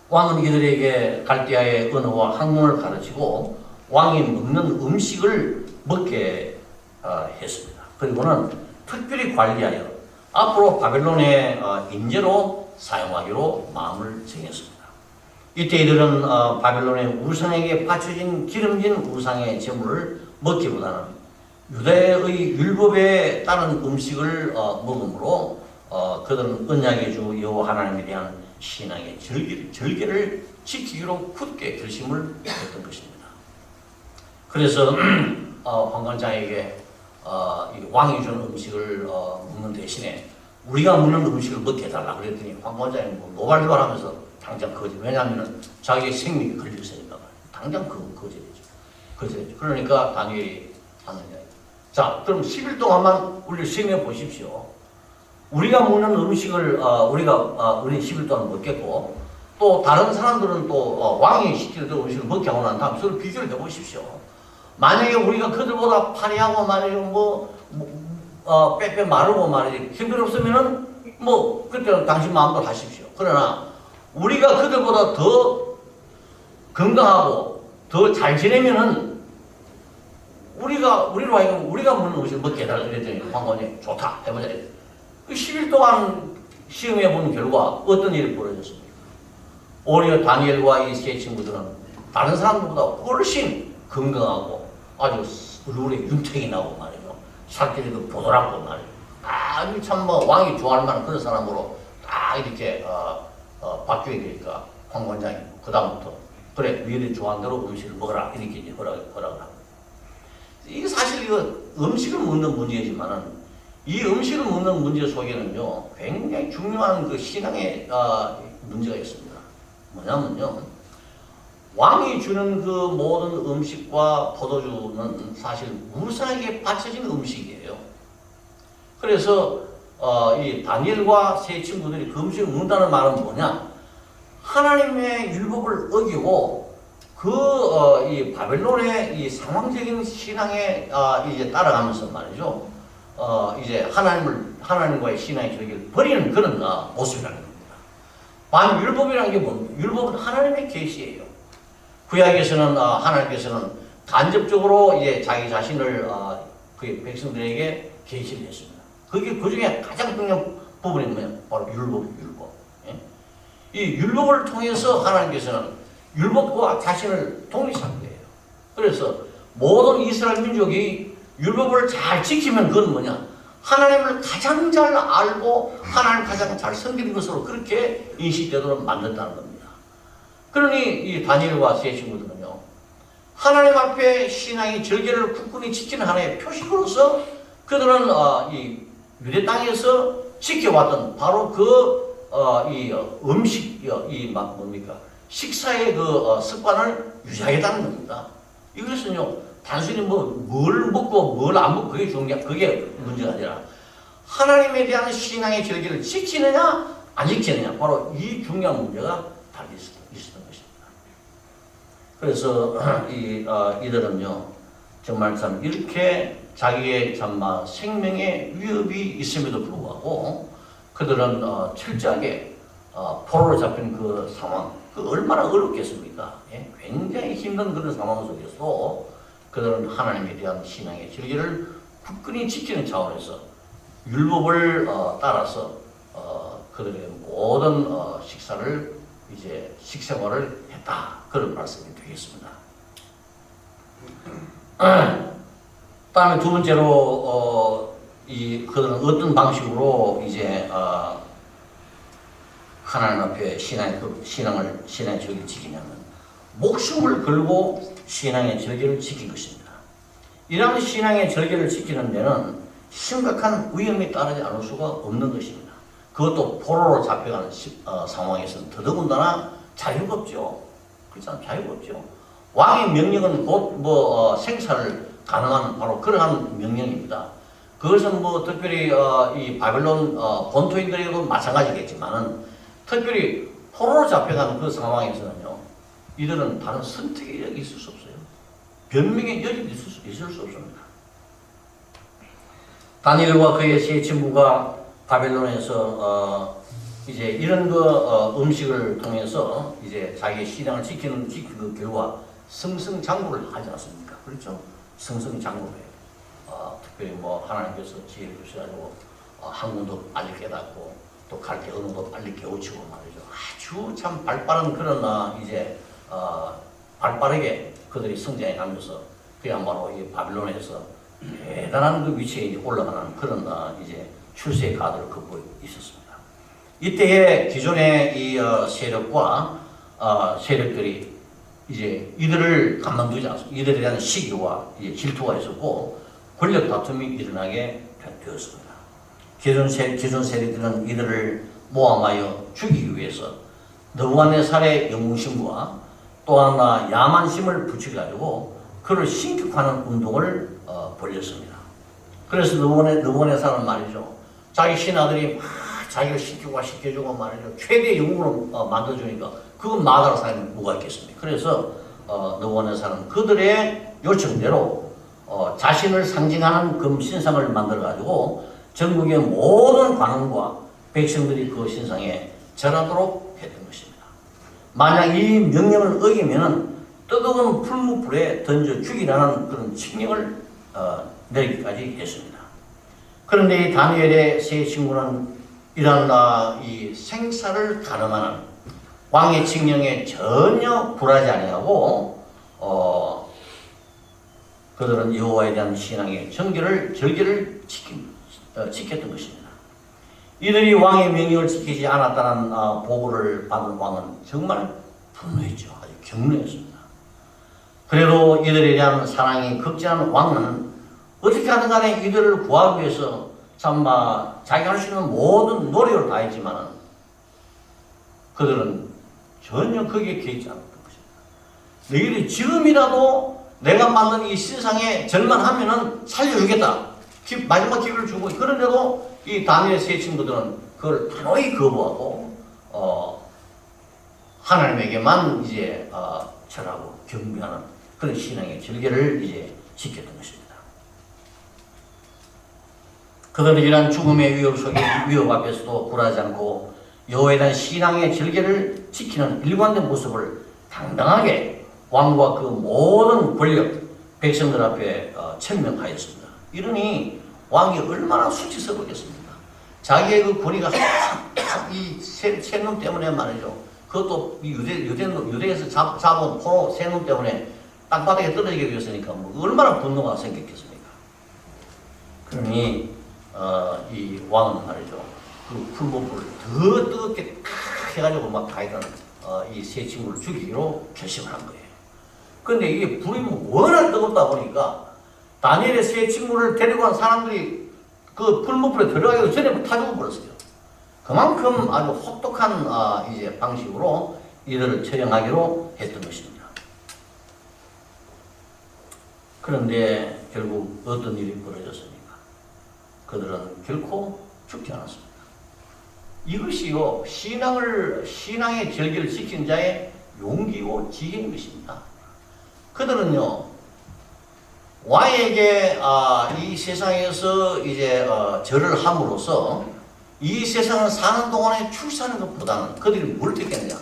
왕은 이들에게 갈대아의 언어와 학문을 가르치고 왕이 먹는 음식을 먹게 했습니다. 그리고는 특별히 관리하여 앞으로 바벨론의 인재로 사용하기로 마음을 정했습니다. 이때 이들은 바벨론의 우상에게 바쳐진 기름진 우상의 제물을 먹기보다는 유대의 율법에 따른 음식을 먹음으로 그들은 언약의 주 여호와 하나님에 대한 신앙의 절개를 지키기로 굳게 결심을 했던 것입니다. 그래서 황관장에게 왕이 주는 음식을 먹는 대신에 우리가 먹는 음식을 먹게 해달라 그랬더니 황관장이 노발대발하면서 당장 거절. 왜냐하면 자기의 생명이 걸려 있으니까 당장 거절했죠. 그러니까 다니엘이 하느냐. 자, 그럼 10일 동안만 우리 생각해 보십시오. 우리가 먹는 음식을 우리 10일 동안 먹겠고, 또 다른 사람들은 또 왕이 시키는 음식을 먹게 하고 난 다음 서로 비교를 해보십시오. 만약에 우리가 그들보다 파리하고 말이죠, 빼빼 마르고 말이죠, 힘들었으면은 그때는 당신 마음대로 하십시오. 그러나 우리가 그들보다 더 건강하고 더 잘 지내면은 우리로 하여금 우리가 먹는 음식을 먹게 해달라 그랬더니 황관이 좋다 해보자. 그 10일 동안 시험해 본 결과 어떤 일이 벌어졌습니까? 오히려 다니엘과 이 세 친구들은 다른 사람들보다 훨씬 건강하고 아주 얼굴에 윤택이 나고 말이죠. 살길이도 보드랍고 말이죠. 아주 참 왕이 좋아할 만한 그런 사람으로 딱 이렇게 바뀌게 되니까 황관장이 그다음부터 그래 너희들이 좋아하는 대로 음식을 먹어라 이렇게 이제 허락을 합니다. 이게 사실 음식을 먹는 문제지만은 이 음식을 먹는 문제 속에는요, 굉장히 중요한 그 신앙의 문제가 있습니다. 뭐냐면요, 왕이 주는 그 모든 음식과 포도주는 사실 무상하게 바쳐진 음식이에요. 그래서 이 다니엘과 세 친구들이 그 음식을 먹는다는 말은 뭐냐? 하나님의 율법을 어기고 이 바벨론의 이 상황적인 신앙에 이제 따라가면서 말이죠. 이제 하나님과의 신앙의 절개를 버리는 그런 모습이라는 겁니다. 반율법이라는 게 뭡니까? 율법은 하나님의 계시예요. 구약에서는 하나님께서는 간접적으로 이제 자기 자신을 그 백성들에게 계시를 했습니다. 그게 그 중에 가장 중요한 부분이 뭐냐? 바로 율법. 예? 이 율법을 통해서 하나님께서는 율법과 자신을 동일시한 거예요. 그래서 모든 이스라엘 민족이 율법을 잘 지키면 그건 뭐냐? 하나님을 가장 잘 알고 하나님을 가장 잘 섬기는 것으로 그렇게 인식되도록 만든다는 겁니다. 그러니 이 다니엘과 세 친구들은요, 하나님 앞에 신앙의 절개를 굳건히 지키는 하나의 표식으로서 그들은 이 유대 땅에서 지켜왔던 바로 이 음식, 뭡니까? 식사의 그 습관을 유지하겠다는 겁니다. 이것은요, 단순히 뭘 먹고 뭘 안 먹고 그게 문제가 아니라 하나님에 대한 신앙의 절개를 지키느냐 안 지키느냐, 바로 이 중요한 문제가 달려 있었던 것입니다. 그래서 이들은요, 정말 참 이렇게 자기의 생명의 위협이 있음에도 불구하고 그들은 철저하게 포로로 잡힌 그 상황, 그 얼마나 어렵겠습니까? 예? 굉장히 힘든 그런 상황 속에서도 그들은 하나님에 대한 신앙의 절개를 굳건히 지키는 차원에서 율법을 따라서 그들의 모든 식생활을 했다, 그런 말씀이 되겠습니다. 다음에 두 번째로 그들은 어떤 방식으로 이제 하나님 앞에 신앙의 절개를 지키냐면 목숨을 걸고 신앙의 절개를 지킨 것입니다. 이러한 신앙의 절개를 지키는 데는 심각한 위험이 따르지 않을 수가 없는 것입니다. 그것도 포로로 잡혀가는 상황에서는 더더군다나 자유가 없죠. 그렇잖아요. 자유가 없죠. 왕의 명령은 곧 생사를 가능한 바로 그러한 명령입니다. 그것은 특별히 이 바벨론 본토인들에도 마찬가지겠지만은 특별히 포로로 잡혀가는 그 상황에서는요, 이들은 다른 선택의 여력이 있을 수 없어요. 변명의 여력이 있을 수 없습니다. 다니엘과 그의 세 친구가 바벨론에서 이제 이런 음식을 통해서 이제 자기의 신앙을 지키는 그 결과 승승장구를 하지 않습니까? 그렇죠? 승승장구를 해요. 특별히 하나님께서 지혜를 주셔가지고 학문도 빨리 깨닫고 또 갈 때 언어도 빨리 깨우치고 말이죠. 아주 참 발빠른 그런 발빠르게 그들이 성장해 가면서 그야말로 이 바빌론에서 대단한 그 위치에 올라가는 그런 이제 출세의 가도를 걷고 있었습니다. 이때에 기존의 이 세력과 세력들이 이제 이들을 가만두지 않습니다. 이들에 대한 시기와 이제 질투가 있었고 권력 다툼이 일어나게 되었습니다. 기존 세력들은 이들을 모함하여 죽이기 위해서 느부갓네살의 영웅심과 또한 야만심을 붙여가지고 그를 신격화하는 운동을 벌였습니다. 그래서 느부갓네살은 말이죠, 자기 신하들이 막 자기를 신격화시켜주고 말이죠, 최대 영웅으로 만들어주니까 그건 마다할 사람이 뭐가 있겠습니까? 그래서 느부갓네살은 그들의 요청대로 자신을 상징하는 금 신상을 만들어가지고 전국의 모든 관원과 백성들이 그 신상에 절하도록 했던 것입니다. 만약 이 명령을 어기면은 뜨거운 풀무불에 던져 죽이라는 그런 칙령을 내리기까지 했습니다. 그런데 이 다니엘의 세 친구는 이러한 이 생사를 가늠하는 왕의 칙령에 전혀 굴하지 아니하고 그들은 여호와에 대한 신앙의 절개를 지켰던 것입니다. 이들이 왕의 명령을 지키지 않았다는 보고를 받은 왕은 정말 분노했죠. 아주 격노했습니다. 그래도 이들에 대한 사랑이 극진한 왕은 어떻게 하든 간에 이들을 구하기 위해서 자기가 할 수 있는 모든 노력을 다했지만 그들은 전혀 거기에 개의치 않았던 것입니다. 너희들이 지금이라도 내가 만든 이 세상에 절만하면은 살려주겠다. 마지막 기회를 주고, 그런데도 이 다니엘의 세 친구들은 그걸 단호히 거부하고 하나님에게만 이제 절하고 경배하는 그런 신앙의 절개를 이제 지켰던 것입니다. 그들은 이러한 죽음의 위협 앞에서도 굴하지 않고 여호와에 대한 신앙의 절개를 지키는 일관된 모습을 당당하게 왕과 그 모든 권력 백성들 앞에 천명하였습니다. 이러니 왕이 얼마나 수치스럽겠습니까? 자기의 그 권위가 이 세 놈 때문에 말이죠. 그것도 유대에서 잡은 포로 세 놈 때문에 땅바닥에 떨어지게 되었으니까 뭐 얼마나 분노가 생겼겠습니까? 그러니 이 왕은 말이죠. 그 풀무불을 더 뜨겁게 해가지고 막 가이던 이 세 친구를 죽이기로 결심을 한 거예요. 그런데 이게 불이 워낙 뜨겁다 보니까 다니엘의 세 친구를 데리고 간 사람들이 그 풀무불에 들어가기 전에 다 죽어버렸어요. 그만큼 아주 혹독한 이제 방식으로 이들을 처형하기로 했던 것입니다. 그런데 결국 어떤 일이 벌어졌습니까? 그들은 결코 죽지 않았습니다. 이것이요, 신앙의 절개를 지킨 자의 용기고 지혜인 것입니다. 그들은요, 왕에게 이 세상에서 이제 절을 함으로써 이 세상을 사는 동안에 출세하는 것보다는 그들이 뭘 택했느냐?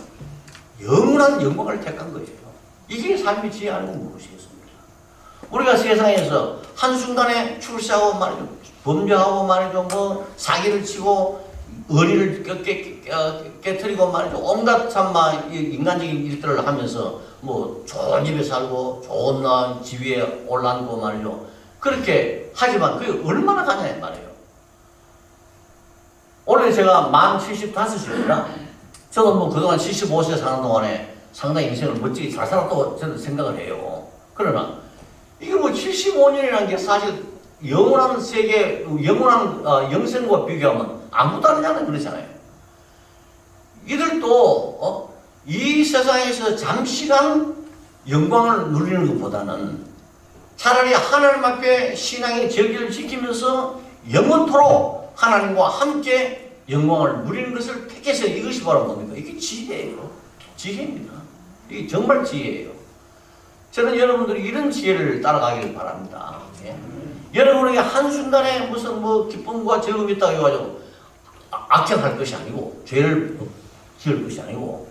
영원한 영광을 택한 거예요. 이게 삶의 지혜 아니고 무엇이겠습니까? 우리가 세상에서 한순간에 출세하고 말이죠, 범죄하고 말이죠, 뭐 사기를 치고 의리를 깨뜨리고 말이죠, 온갖 참마 인간적인 일들을 하면서 뭐 좋은 집에 살고 좋은 지위에 올라앉고 말이죠. 그렇게 하지만 그게 얼마나 가냐 말이에요. 올해 제가 만 75이라 저도 뭐 그동안 75세 사는 동안에 상당히 인생을 멋지게 잘 살았다고 저는 생각을 해요. 그러나 이게 뭐 75년이라는 게 사실 영원한 세계, 영원한 영생과 비교하면 아무것도 아니잖아요. 그렇잖아요. 이들도 이 세상에서 잠시간 영광을 누리는 것보다는 차라리 하나님 앞에 신앙의 절개를 지키면서 영원토록 하나님과 함께 영광을 누리는 것을 택해서 이것이 바로 뭡니까? 이게 지혜예요. 지혜입니다. 이게 정말 지혜예요. 저는 여러분들이 이런 지혜를 따라가기를 바랍니다. 예? 여러분에게 한순간에 무슨 뭐 기쁨과 즐거움이 있다고 해가지고 악행할 것이 아니고 죄를 지을 것이 아니고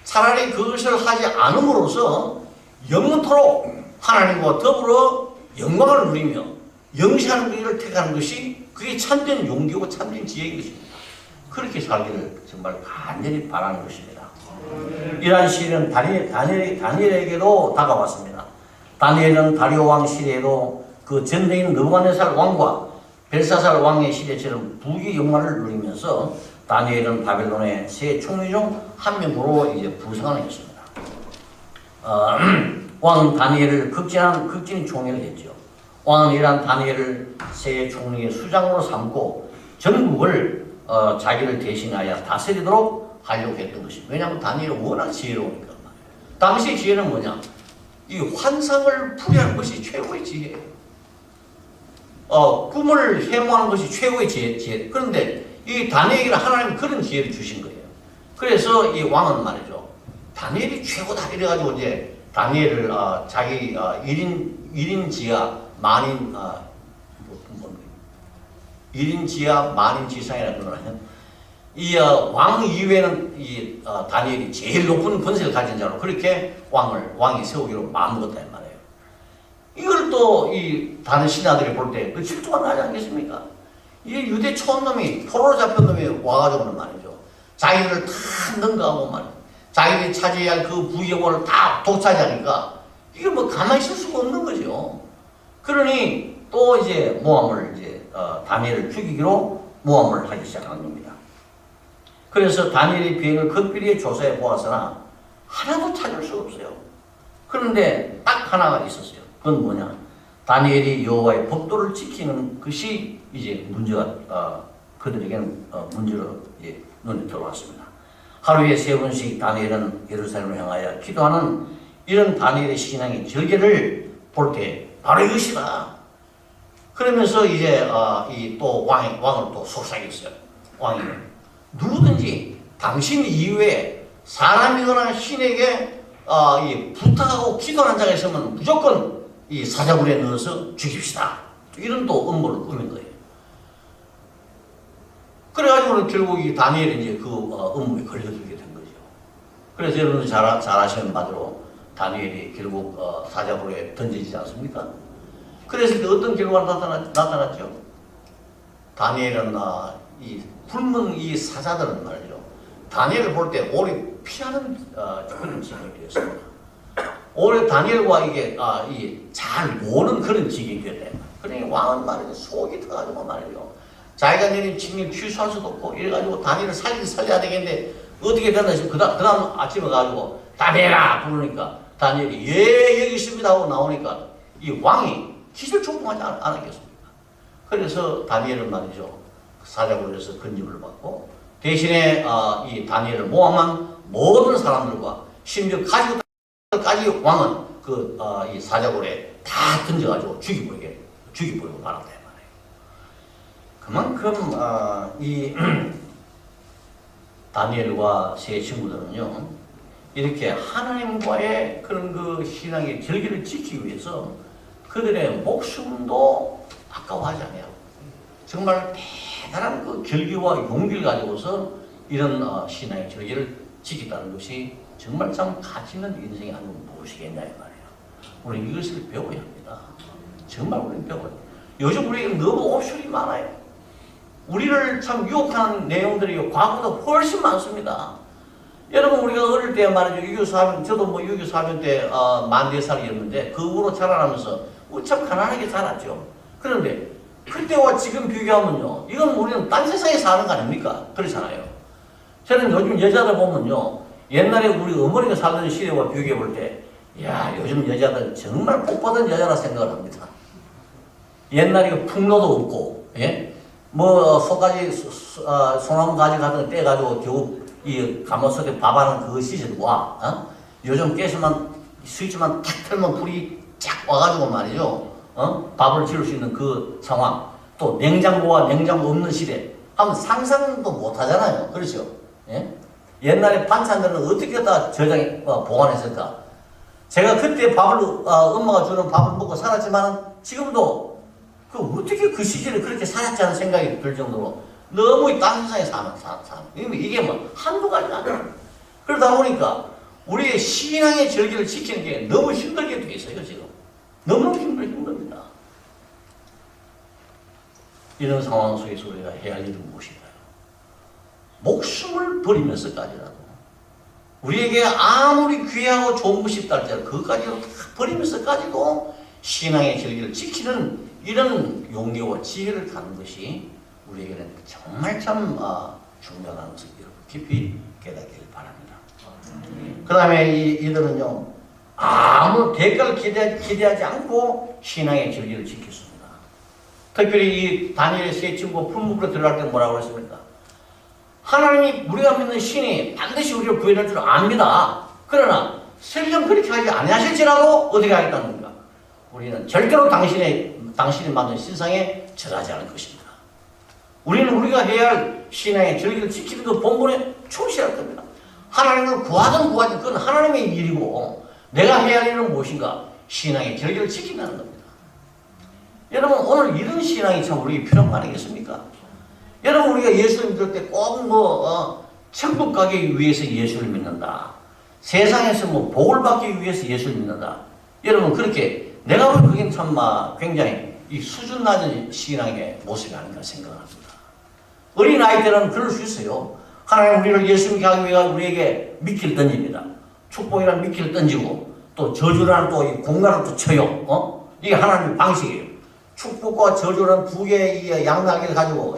차라리 그것을 하지 않음으로써 영원토록 하나님과 더불어 영광을 누리며 영시하는 일을 택하는 것이 그게 참된 용기고 참된 지혜인 것입니다. 그렇게 살기를 정말 간절히 바라는 것입니다. 이러한 시대는 다니엘에게도 다가왔습니다. 다니엘은 다리오 왕 시대에도 그 전대인 느부갓네살 왕과 벨사살 왕의 시대처럼 부귀 영화를 누리면서 다니엘은 바벨론의 세 총리 중 한 명으로 이제 부상을 했습니다. 왕 다니엘을 극진히 총애를 했죠. 왕은 이러한 다니엘을 세 총리의 수장으로 삼고 전국을 자기를 대신하여 다스리도록 하려고 했던 것입니다. 왜냐하면 다니엘은 워낙 지혜로우니까. 당시 지혜는 뭐냐? 이 환상을 풀이하는 것이 최고의 지혜예요. 꿈을 해모하는 것이 최고의 지혜. 그런데 이 다니엘에게 하나님은 그런 지혜를 주신 거예요. 그래서 이 왕은 말이죠, 다니엘이 최고다 이래가지고 이제 다니엘을 자기 1인 지하 만인 1인 지하 만인 지상이라는 거는 이 왕 이외에는 이 다니엘이 제일 높은 권세를 가진 자로 그렇게 왕이 세우기로 마음먹었다 이 말이에요. 이걸 또 이 다른 신하들이 볼 때 그 질투가 나지 않겠습니까? 이 유대 촌놈이 포로로 잡힌 놈이 와가지고는 말이죠, 자기를 다 능가하고 말이죠, 자기들이 차지해야 할 그 부영혼을 다 독차지하니까 이게 뭐 가만히 있을 수가 없는 거죠. 그러니 또 이제 모함을 다니엘을 죽이기로 모함을 하기 시작한 겁니다. 그래서 다니엘의 비행을 극비리에 조사해 보았으나 하나도 찾을 수가 없어요. 그런데 딱 하나가 있었어요. 그건 뭐냐? 다니엘이 여호와의 법도를 지키는 것이 이제 문제가 그들에게는 문제로 눈에 들어왔습니다. 하루에 3번씩 다니엘은 예루살렘을 향하여 기도하는 이런 다니엘의 신앙의 절개를 볼 때 바로 이것이다. 그러면서 이제 이 또 왕을 또 속삭였어요. 왕이 누구든지 당신 이후에 사람이거나 신에게 이 부탁하고 기도하는 자가 있으면 무조건 이 사자굴에 넣어서 죽입시다. 이런 또 음모를 꾸민 거예요. 그래가지고는 결국 이 다니엘이 이제 그 음모에 걸려들게 된 거죠. 그래서 여러분들 잘 아시는 바대로 다니엘이 결국 사자굴에 던져지지 않습니까? 그래서 어떤 결과가 나타났죠? 다니엘은 이 굶은 이 사자들은 말이죠. 다니엘을 볼 때 오래 피하는 그런 지경이 되었습니다. 오래 다니엘과 이게 잘 모는 그런 지경이 되었다. 그러니 왕은 말이죠. 속이 터가지고 말이죠. 자기가 내린 칙을 취소할 수도 없고 이래가지고 다니엘을 살려야 되겠는데 어떻게 됐나 싶어. 그 다음 아침에 가지고 다니엘아 부르니까 다니엘이 예 여기 있습니다 하고 나오니까 이 왕이 기절초풍하지 않았겠습니까? 그래서 다니엘은 말이죠. 사자굴에서 건집을 받고 대신에 이 다니엘을 모함한 모든 사람들과 심지어 가족들까지 왕은 이 사자굴에 다 던져가지고 죽이버리고 말았다 말이에요. 그만큼 이 다니엘과 세 친구들은요 이렇게 하나님과의 그런 그 신앙의 절기를 지키기 위해서 그들의 목숨도 아까워하지 않아요. 정말 대단한 그 결기와 용기를 가지고서 이런 신앙의 절기를 지켰다는 것이 정말 참 가치 있는 인생이 아니면 무엇이겠냐 이 말이에요. 우리 이것을 배워야 합니다. 정말 우리는 배워야 합니다. 요즘 우리에게 너무 옵션이 많아요. 우리를 참 유혹하는 내용들이 과거보다 훨씬 많습니다. 여러분 우리가 어릴 때 말이죠. 유교4년 저도 뭐 유교4년 때 44살이었는데 그 후로 자라나면서 우리 참 가난하게 자랐죠. 그런데 그때와 지금 비교하면요. 이건 우리는 딴 세상에 사는 거 아닙니까? 그렇잖아요. 저는 요즘 여자들 보면요. 옛날에 우리 어머니가 살던 시대와 비교해 볼 때 야 요즘 여자들 정말 복 받은 여자라 생각을 합니다. 옛날에 풍로도 없고 예? 뭐 소가지 소나무 가지 같은 거 떼가지고 겨우 이 가마솥에 밥하는 그 시절과 요즘 가스만 스위치만 탁 틀면 불이 쫙 와가지고 말이죠. 밥을 지을 수 있는 그 상황. 또 냉장고와 냉장고 없는 시대. 하면 상상도 못 하잖아요. 그렇죠? 예? 옛날에 반찬들은 어떻게 다 저장해 보관했을까? 제가 그때 엄마가 주는 밥을 먹고 살았지만 지금도 어떻게 그 시절에 그렇게 살았지 않은 생각이 들 정도로 너무 딴 세상에 사는. 이게 뭐 한두 가지가 아니야. 그러다 보니까 우리의 신앙의 절기를 지키는 게 너무 힘들게 돼 있어요, 지금. 너무 힘듭니다. 이런 상황 속에서 우리가 해야 할 일은 무엇인가요? 목숨을 버리면서까지라도 우리에게 아무리 귀하고 좋은 것이 있다 할지라도 그것까지도 다 버리면서까지도 신앙의 절기를 지키는 이런 용기와 지혜를 갖는 것이 우리에게는 정말 참 중요하다는 것을 여러분 깊이 깨닫기를 바랍니다. 그 다음에 이들은요 아무 대가를 기대하지 않고 신앙의 절기를 지켰습니다. 특별히 이 다니엘의 세 친구가 풀무불에 들어갈 때 뭐라고 했습니까? 하나님이 우리가 믿는 신이 반드시 우리를 구해낼 줄 압니다. 그러나 설령 그렇게 하지 아니하실지라도 어떻게 하겠다는 겁니까? 우리는 절대로 당신이 만든 신상에 절하지 않을 것입니다. 우리는 우리가 해야 할 신앙의 절기를 지키는 그 본분에 충실할 겁니다. 하나님을 구하든 구하든 그건 하나님의 일이고 내가 해야 할 일은 무엇인가? 신앙의 절기를 지킨다는 겁니다. 여러분 오늘 이런 신앙이 참 우리에게 필요한 거 아니겠습니까? 여러분 우리가 예수를 믿을 때 꼭 천국 가기 위해서 예수를 믿는다. 세상에서 복을 받기 위해서 예수를 믿는다. 여러분 그렇게 내가 보면 그게 참 굉장히 이 수준 낮은 신앙의 모습이 아닌가 생각을 합니다. 어린아이 때는 그럴 수 있어요. 하나님 우리를 예수 믿게 하기 위해 우리에게 미끼를 던집니다. 축복이라는 미끼를 던지고 또 저주라는 또 이 공간을 또 쳐요. 이게 하나님의 방식이에요. 축복과 저주라는 두 개의 양날개를 가지고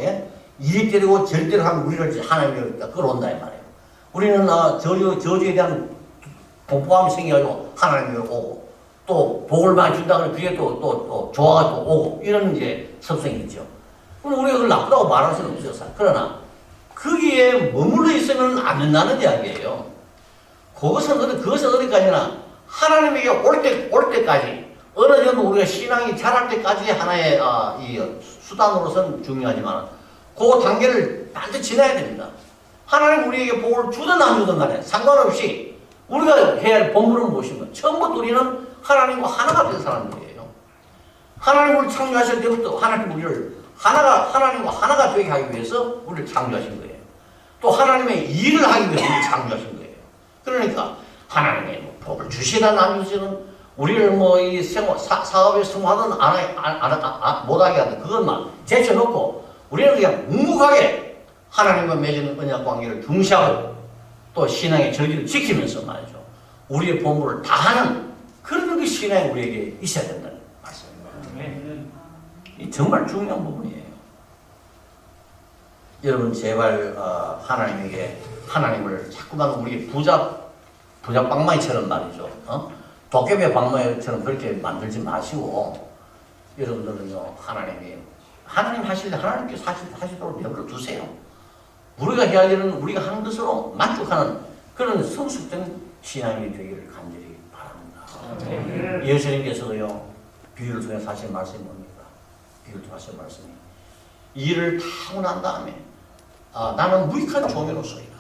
이리 때리고 저리 때리고 하면 우리를 하나님이 끌어온다 이 말이에요. 우리는 저주에 대한 공포감이 생겨가지고 하나님이 오고 또 복을 많이 준다 그러면 그게 또 좋아가지고 오고 이런 이제 습성이 있죠. 그럼 우리가 그걸 나쁘다고 말할 수는 없어요. 그러나 거기에 머물러 있으면 안 된다는 이야기예요. 그것은 어디까지나 하나님에게 올 때까지 어느 정도 우리가 신앙이 자랄 때까지 하나의 이 수단으로서는 중요하지만 그 단계를 반드시 지나야 됩니다. 하나님 우리에게 복을 주든 안 주든 간에 상관없이 우리가 해야 할 본분은 무엇인가? 처음부터 우리는 하나님과 하나가 된 사람들이에요. 하나님을 창조하실 때부터 하나님 우리를 하나님과 하나가 되게 하기 위해서 우리를 창조하신 거예요. 또 하나님의 일을 하기 위해서 우리를 창조하신 거예요. 그러니까 하나님의 복을 주시든 안 주시든 우리를 뭐 이 사업에 성공하든 못하게 하든 그것만 제쳐놓고 우리는 그냥 묵묵하게 하나님과 맺은 언약 관계를 중시하고 또 신앙의 절기를 지키면서 말이죠. 우리의 본분을 다하는 그런 그 신앙이 우리에게 있어야 된다는 말씀입니다. 이 정말 중요한 부분이에요. 여러분 제발 하나님을 자꾸만 우리 부자 방망이처럼 말이죠. 도깨비 방망이처럼 그렇게 만들지 마시고 여러분들은요 하나님 하실 때 하나님께 하시도록 내버려 두세요. 우리가 해야 할 일은 우리가 하는 것으로 만족하는 그런 성숙된 신앙이 되기를 간절히 바랍니다. 예수님께서도요 비유를 통해 하신 말씀이 뭡니까? 비유를 통해 하신 말씀이 일을 다 하고 난 다음에 나는 무익한 종이로서이다.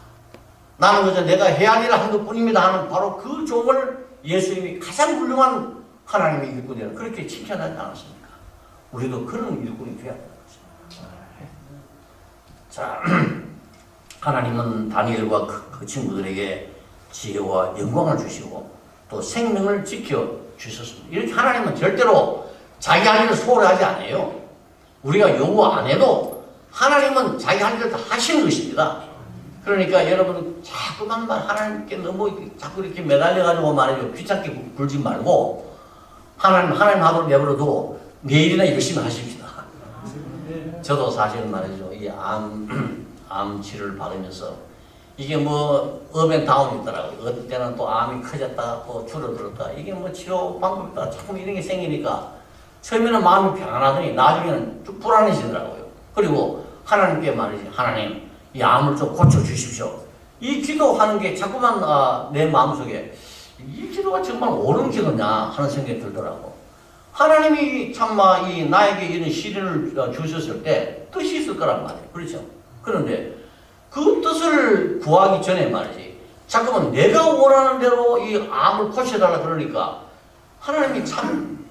나는 그저 내가 해야 할 일을 한 것뿐입니다 하는 바로 그 종을 예수님이 가장 훌륭한 하나님의 일꾼이라 그렇게 칭찬하지 않았습니까? 우리도 그런 일꾼이 되어야 되는 것입니다. 자, 하나님은 다니엘과 그 친구들에게 지혜와 영광을 주시고 또 생명을 지켜 주셨습니다. 이렇게 하나님은 절대로 자기 할 일을 소홀히 하지 않아요. 우리가 요구 안 해도 하나님은 자기 할 일을 다 하시는 것입니다. 그러니까 여러분 자꾸만 하나님께 너무 자꾸 이렇게 매달려가지고 말이죠. 귀찮게 굴지 말고 하나님 하도록 내버려두고 내일이나 열심히 하십시다. 저도 사실은 말이죠. 이 암 치료를 받으면서 이게 뭐 업앤다운이 있더라고요. 어떤 때는 또 암이 커졌다가 또 줄어들었다. 이게 뭐 치료 방법이 있다. 자꾸 이런 게 생기니까 처음에는 마음이 평안하더니 나중에는 좀 불안해지더라고요. 그리고 하나님께 말이지 하나님 이 암을 좀 고쳐주십시오. 이 기도하는 게 자꾸만 내 마음속에 이 기도가 정말 옳은 기도냐 하는 생각이 들더라고. 하나님이 참마 나에게 이런 시련을 주셨을 때 뜻이 있을 거란 말이에요. 그렇죠? 그런데 그 뜻을 구하기 전에 말이지 자꾸만 내가 원하는 대로 이 암을 고쳐달라 그러니까 하나님이 참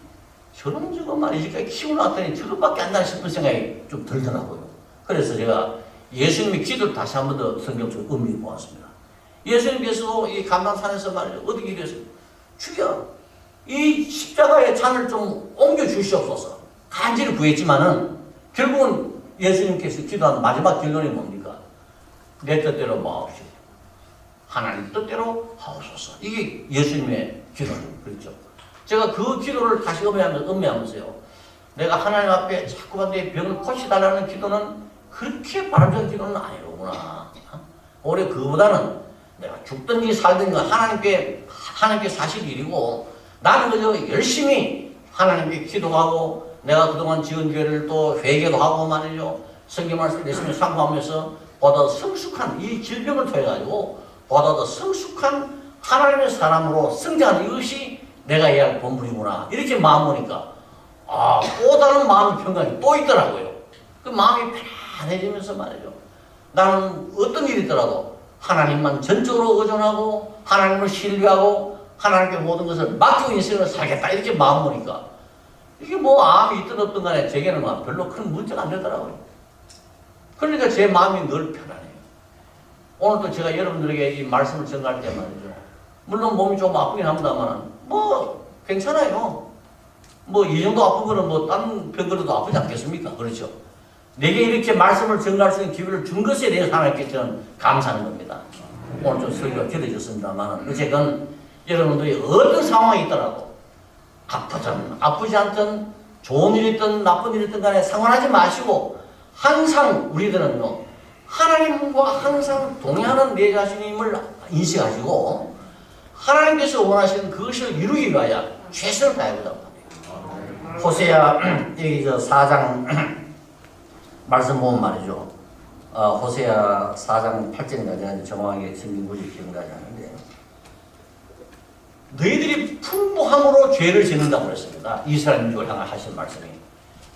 저런 말이지 키워놨더니 저것밖에 안 나 싶은 생각이 좀 들더라고요. 그래서 제가 예수님의 기도를 다시 한 번 더 성경 속 음미해 보았습니다. 예수님께서도 이 감람산에서 말이죠. 어떻게 기도했어요? 주여 이 십자가의 잔을 좀 옮겨 주시옵소서. 간절히 구했지만은 결국은 예수님께서 기도한 마지막 결론이 뭡니까? 내 뜻대로 마옵시고 하나님 뜻대로 하옵소서. 이게 예수님의 기도죠. 그렇죠? 제가 그 기도를 다시 음미하면서요. 내가 하나님 앞에 자꾸만 내 병을 고치달라는 기도는 그렇게 바람직한 기도는 아니로구나. 오히려 그보다는 내가 죽든지 살든지 하나님께 사실 일이고 나는 그저 열심히 하나님께 기도하고 내가 그동안 지은 죄를 또 회개도 하고 말이죠. 성경 말씀을 열심히 상고하면서 보다 더 성숙한 이 질병을 통해 가지고 보다 더 성숙한 하나님의 사람으로 성장하는 이것이 내가 해야 할 본분이구나. 이렇게 마음 먹으니까 또 다른 마음의 평강이 또 있더라고요. 그 마음이 편안해지면서 말이죠. 나는 어떤 일이 있더라도 하나님만 전적으로 의존하고 하나님을 신뢰하고 하나님께 모든 것을 맡기고 인생을 살겠다 이렇게 마음 먹으니까 이게 뭐 암이 있든 없든 간에 제게는 별로 큰 문제가 안 되더라고요. 그러니까 제 마음이 늘 편안해요. 오늘도 제가 여러분들에게 이 말씀을 전할 때 말이죠. 물론 몸이 좀 아프긴 합니다만 뭐 괜찮아요. 뭐 이 정도 아픈 거는 뭐 딴 병으로도 아프지 않겠습니까? 그렇죠? 내게 이렇게 말씀을 전할 수 있는 기회를 준 것에 대해서 하나님께 저는 감사하는 겁니다. 오늘 좀 설교가 길어졌습니다만 어쨌든 여러분들이 어떤 상황이 있더라도 아프든 아프지 않든 좋은 일이 있든 나쁜 일이 있든 간에 상관하지 마시고 항상 우리들은요 하나님과 항상 동행하는 내 자신임을 인식하시고 하나님께서 원하시는 그것을 이루기 위하여 최선을 다해보자고 합니다. 호세아 여기 4장 말씀 보면 말이죠. 호세아 4장 8절인가 제가 정확하게 성경 구절 기억나지 않는데 너희들이 풍부함으로 죄를 짓는다고 그랬습니다. 이스라엘 민족을 향해 하신 말씀이.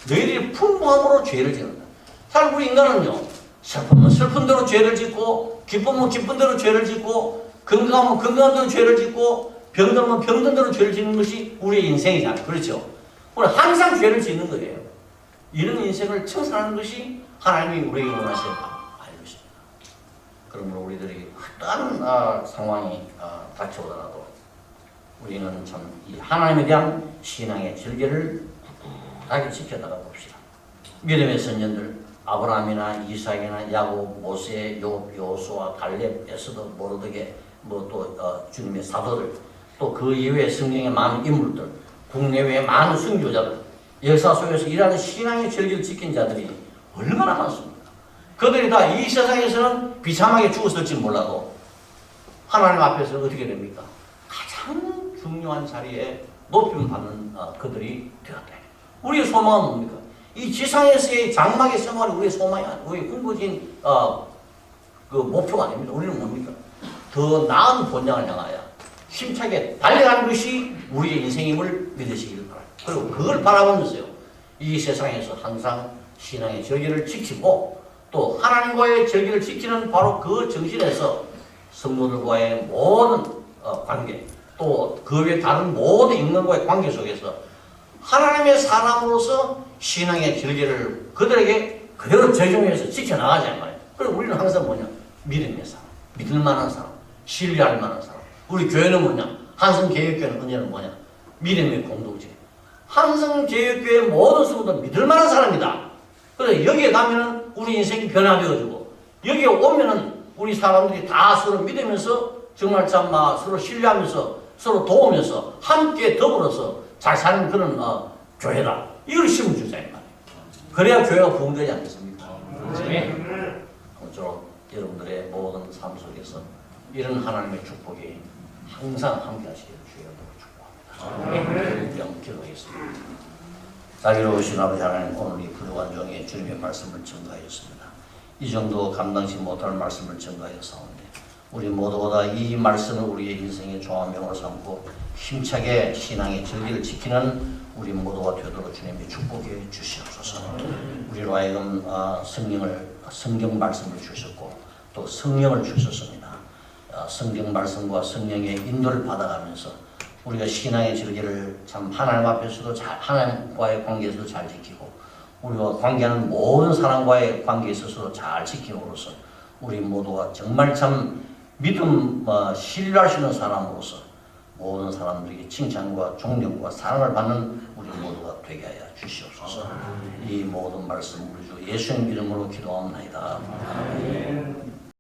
너희들이 풍부함으로 죄를 짓는다. 사실 우리 인간은요, 슬프면 슬픈 대로 죄를 짓고, 기쁘면 기쁜 대로 죄를 짓고, 건강하면 건강한 대로 죄를 짓고, 병들면 병든 대로 죄를 짓는 것이 우리의 인생이잖아요. 그렇죠? 우리는 항상 죄를 짓는 거예요. 이런 인생을 청산하는 것이 하나님이 우리에게 원하시는 바입니다. 그러므로 우리들이 어떠한 상황이 닥쳐오더라도 우리는 참 이 하나님에 대한 신앙의 절개를 굳굳하게 지켜나가 봅시다. 믿음의 선전들 아브라함이나 이삭이나 야곱, 모세, 욥, 여호수아, 갈렙, 에스더, 모르드게, 또 주님의 사도들, 또 그 이외의 성경의 많은 인물들, 국내외의 많은 선교자들, 역사 속에서 일하는 신앙의 절기를 지킨 자들이 얼마나 많습니까? 그들이 다 이 세상에서는 비참하게 죽었을지 몰라도 하나님 앞에서는 어떻게 됩니까? 가장 중요한 자리에 높임 받는 그들이 되었다. 우리의 소망은 뭡니까? 이 지상에서의 장막의 생활이 우리의 소망이 아니고 우리의 궁극적인 그 목표가 아닙니다. 우리는 뭡니까? 더 나은 본향을 향하여 힘차게 달려가는 것이 우리의 인생임을 믿으시기를 바랍니다. 그리고 그걸 바라보면서요, 이 세상에서 항상 신앙의 절기를 지키고 또 하나님과의 절기를 지키는 바로 그 정신에서 성도들과의 모든 관계, 또 그 외 다른 모든 인간과의 관계 속에서 하나님의 사람으로서 신앙의 절기를 그들에게 그대로 적용해서 지켜나가자 말이에요. 그리고 우리는 항상 뭐냐? 믿음의 사람, 믿을 만한 사람, 신뢰할 만한 사람. 우리 교회는 뭐냐? 한성개혁교회는 언제는 뭐냐? 믿음의 공동체. 한성개혁교회 모든 성도들 믿을 만한 사람이다. 그래서 여기에 가면은 우리 인생이 변화되어지고, 여기에 오면은 우리 사람들이 다 서로 믿으면서 정말 참 서로 신뢰하면서 서로 도우면서 함께 더불어서 잘 사는 그런 교회다. 이걸 심어주자 이 말이에요. 그래야 교회가 부흥되지 않겠습니까? 네. 아무쪼록 여러분들의 모든 삶 속에서 이런 하나님의 축복이 항상 함께 하시기를 주여 축복합니다. 네. 기도하겠습니다. 자비로우신 아버지 하나님, 오늘 이 부족한 종의 주님의 말씀을 전가하였습니다. 이 정도 감당치 못할 말씀을 전가하였사오니 우리 모두보다 이 말씀을 우리의 인생의 조화명으로 삼고 힘차게 신앙의 절기를 지키는 우리 모두가 되도록 주님이 축복해 주시옵소서. 우리로 하여금 성경 말씀을 주셨고 또 성령을 주셨습니다. 성경 말씀과 성령의 인도를 받아가면서 우리가 신앙의 절기를 참 하나님 앞에서도 하나님과의 관계에서도 잘 지키고 우리와 관계하는 모든 사람과의 관계에 있어서도 잘 지킴으로써 우리 모두가 정말 참 믿음, 신뢰할 수 있는 사람으로서 모든 사람들에게 칭찬과 존경과 사랑을 받는 우리 모두가 되게 하여 주시옵소서. 이 모든 말씀 우리 주 예수님 이름으로 기도합니다. 아멘.